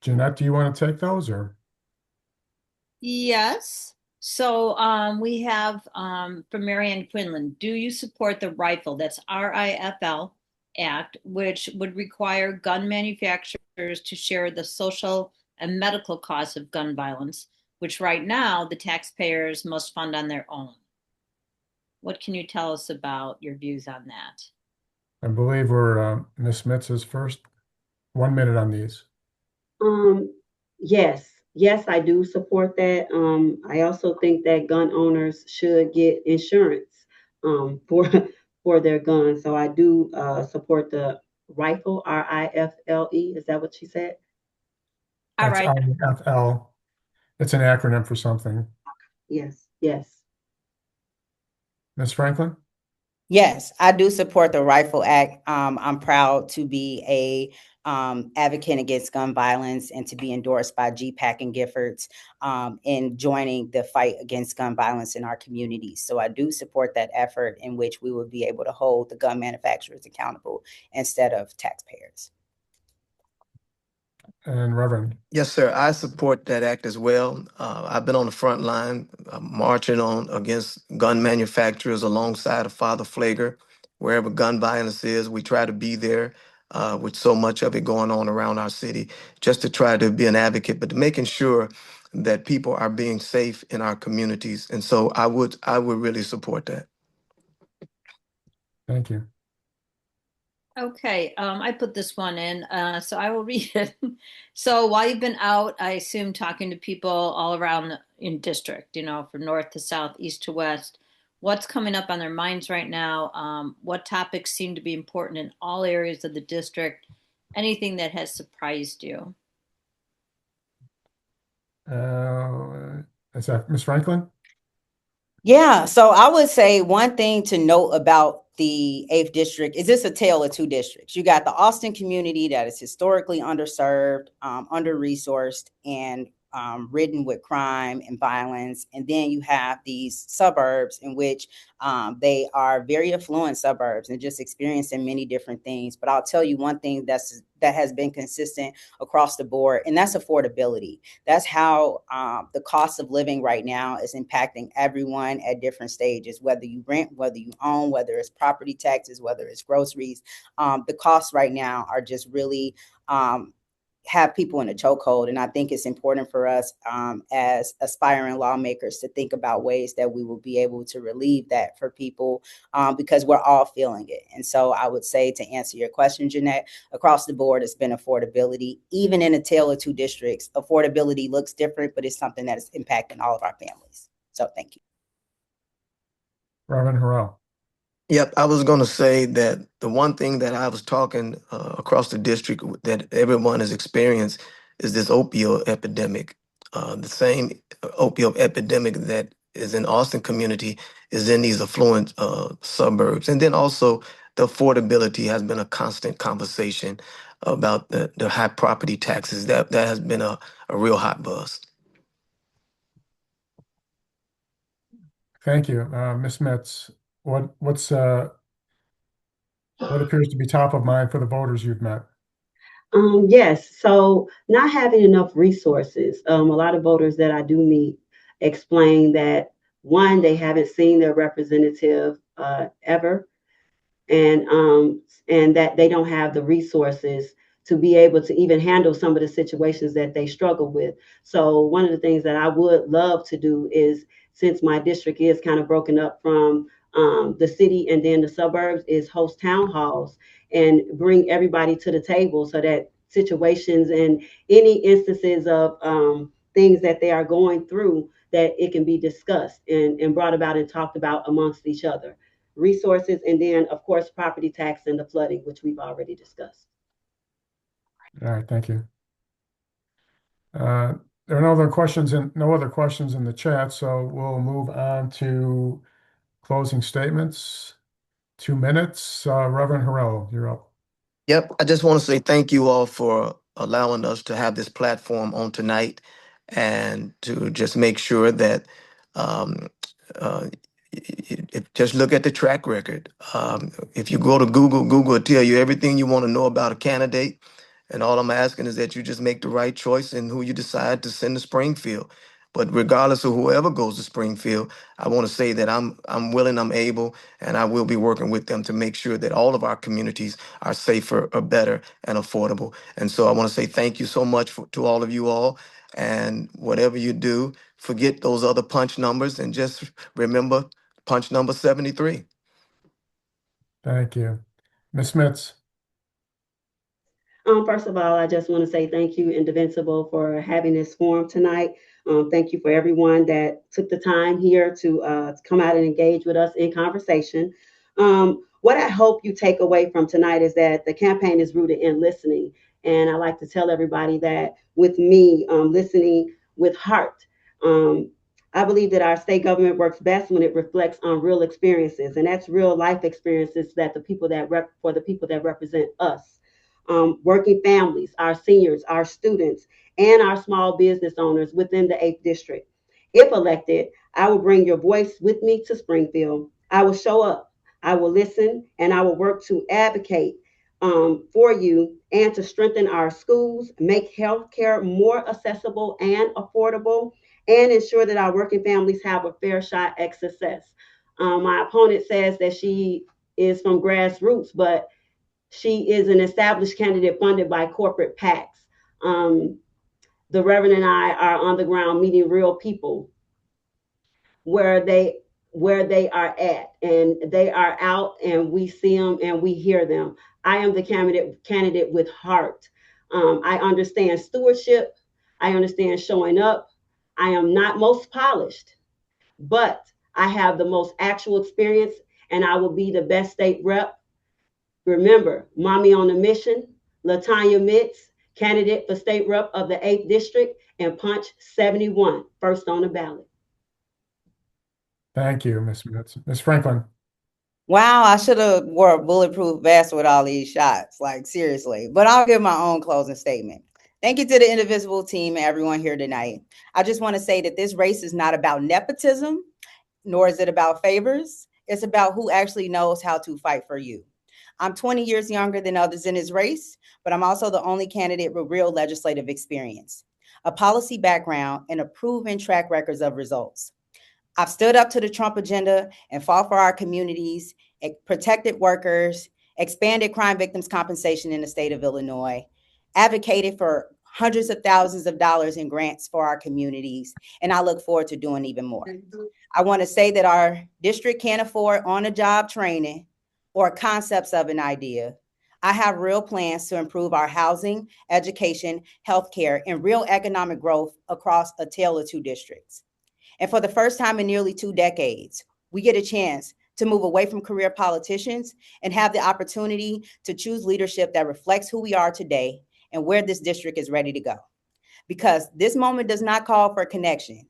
Jeanette, do you want to take those or? Yes. So we have from Marianne Quinlan, do you support the rifle, that's RIFL Act, which would require gun manufacturers to share the social and medical costs of gun violence, which right now the taxpayers must fund on their own? What can you tell us about your views on that? I believe we're Ms. Mitz's first. 1 minute on these. Yes, I do support that. I also think that gun owners should get insurance for their guns. So I do support the rifle, RIFLE. Is that what she said? All That's right. RIFL. It's an acronym for something. Yes. Ms. Franklin? Yes, I do support the Rifle Act. I'm proud to be a advocate against gun violence and to be endorsed by GPAC and Giffords in joining the fight against gun violence in our communities. So I do support that effort in which we will be able to hold the gun manufacturers accountable instead of taxpayers. And Reverend? Yes, sir. I support that act as well. I've been on the front line marching on against gun manufacturers alongside of Father Flager. Wherever gun violence is, we try to be there with so much of it going on around our city, just to try to be an advocate, but making sure that people are being safe in our communities. And so I would really support that. Thank you. Okay, I put this one in, so I will read it. So while you've been out, I assume talking to people all around in district, from north to south, east to west, what's coming up on their minds right now? What topics seem to be important in all areas of the district? Anything that has surprised you? Is that Ms. Franklin? Yeah, so I would say one thing to note about the 8th District is it's a tale of two districts. You got the Austin community that is historically underserved, under-resourced, and ridden with crime and violence. And then you have these suburbs in which they are very affluent suburbs and just experiencing many different things. But I'll tell you one thing that has been consistent across the board, and that's affordability. That's how the cost of living right now is impacting everyone at different stages, whether you rent, whether you own, whether it's property taxes, whether it's groceries. The costs right now are just really have people in a chokehold. And I think it's important for us as aspiring lawmakers to think about ways that we will be able to relieve that for people because we're all feeling it. And so I would say, to answer your question, Jeanette, across the board, it's been affordability. Even in a tale of two districts, affordability looks different, but it's something that is impacting all of our families. So thank you. Reverend Harrell. Yep, I was going to say that the one thing that I was talking across the district that everyone has experienced is this opioid epidemic. The same opioid epidemic that is in Austin community is in these affluent suburbs. And then also the affordability has been a constant conversation about the high property taxes. That has been a real hot buzz. Thank you. Ms. Metz, what appears to be top of mind for the voters you've met? Yes, so not having enough resources. A lot of voters that I do meet explain that one, they haven't seen their representative ever, and that they don't have the resources to be able to even handle some of the situations that they struggle with. So one of the things that I would love to do is, since my district is kind of broken up from the city and then the suburbs, is host town halls and bring everybody to the table so that situations and any instances of things that they are going through, that it can be discussed and brought about and talked about amongst each other. Resources, and then of course property tax and the flooding, which we've already discussed. All right, thank you. There are no other questions in the chat, so we'll move on to closing statements. 2 minutes. Reverend Harrell, you're up. Yep, I just want to say thank you all for allowing us to have this platform on tonight and to just make sure that um, uh, just look at the track record. If you go to Google, Google will tell you everything you want to know about a candidate. And all I'm asking is that you just make the right choice in who you decide to send to Springfield. But regardless of whoever goes to Springfield, I want to say that I'm willing, I'm able, and I will be working with them to make sure that all of our communities are safer, or better, and affordable. And so I want to say thank you so much to all of you all. And whatever you do, forget those other punch numbers and just remember punch number 73. Thank you. Ms. Metz. First of all, I just want to say thank you, Indivisible, for having this forum tonight. Thank you for everyone that took the time here to come out and engage with us in conversation. What I hope you take away from tonight is that the campaign is rooted in listening. And I like to tell everybody that with me, listening with heart. I believe that our state government works best when it reflects on real experiences, and that's real life experiences that the people that represent us. Working families, our seniors, our students, and our small business owners within the 8th District. If elected, I will bring your voice with me to Springfield. I will show up, I will listen, and I will work to advocate for you and to strengthen our schools, make healthcare more accessible and affordable, and ensure that our working families have a fair shot at success. My opponent says that she is from grassroots, but she is an established candidate funded by corporate PACs. The Reverend and I are on the ground meeting real people where they are at, and they are out, and we see them and we hear them. I am the candidate with heart. I understand stewardship. I understand showing up. I am not most polished, but I have the most actual experience, and I will be the best state rep. Remember, Mommy on a Mission, Latanya Mitz, candidate for state rep of the 8th District, and Punch 71, first on the ballot. Thank you, Ms. Metz. Ms. Franklin. Wow, I should have wore a bulletproof vest with all these shots, like seriously. But I'll give my own closing statement. Thank you to the Indivisible team and everyone here tonight. I just want to say that this race is not about nepotism, nor is it about favors. It's about who actually knows how to fight for you. I'm 20 years younger than others in this race, but I'm also the only candidate with real legislative experience, a policy background, and a proven track records of results. I've stood up to the Trump agenda and fought for our communities, protected workers, expanded crime victims' compensation in the state of Illinois, advocated for hundreds of thousands of dollars in grants for our communities, and I look forward to doing even more. I want to say that our district can't afford on-the-job training or concepts of an idea. I have real plans to improve our housing, education, healthcare, and real economic growth across a tale of two districts. And for the first time in nearly 2 decades, we get a chance to move away from career politicians and have the opportunity to choose leadership that reflects who we are today and where this district is ready to go. Because this moment does not call for connections,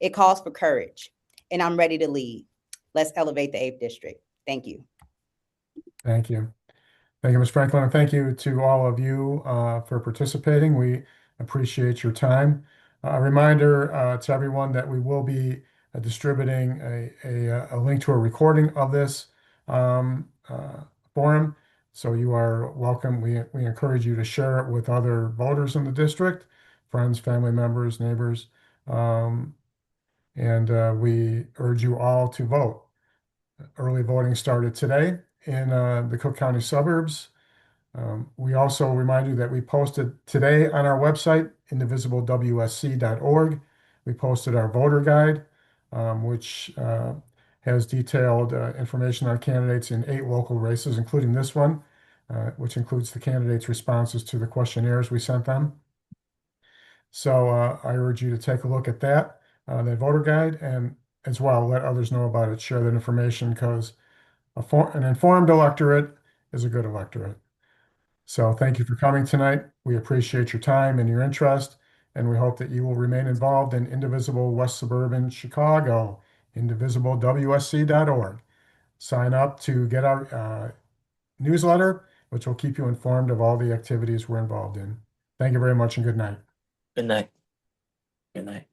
it calls for courage. And I'm ready to lead. Let's elevate the 8th district. Thank you. Thank you. Thank you, Ms. Franklin, and thank you to all of you for participating. We appreciate your time. A reminder to everyone that we will be distributing a link to a recording of this forum. So you are welcome. We encourage you to share it with other voters in the district, friends, family members, neighbors. And we urge you all to vote. Early voting started today in the Cook County suburbs. We also remind you that we posted today on our website, indivisiblewsc.org. We posted our voter guide, which has detailed information on candidates in 8 local races, including this one, which includes the candidates' responses to the questionnaires we sent them. So I urge you to take a look at that voter guide, and as well let others know about it. Share that information, because an informed electorate is a good electorate. So thank you for coming tonight. We appreciate your time and your interest, and we hope that you will remain involved in Indivisible West Suburban Chicago, indivisiblewsc.org. Sign up to get our newsletter, which will keep you informed of all the activities we're involved in. Thank you very much, and good night. Good night. Good night.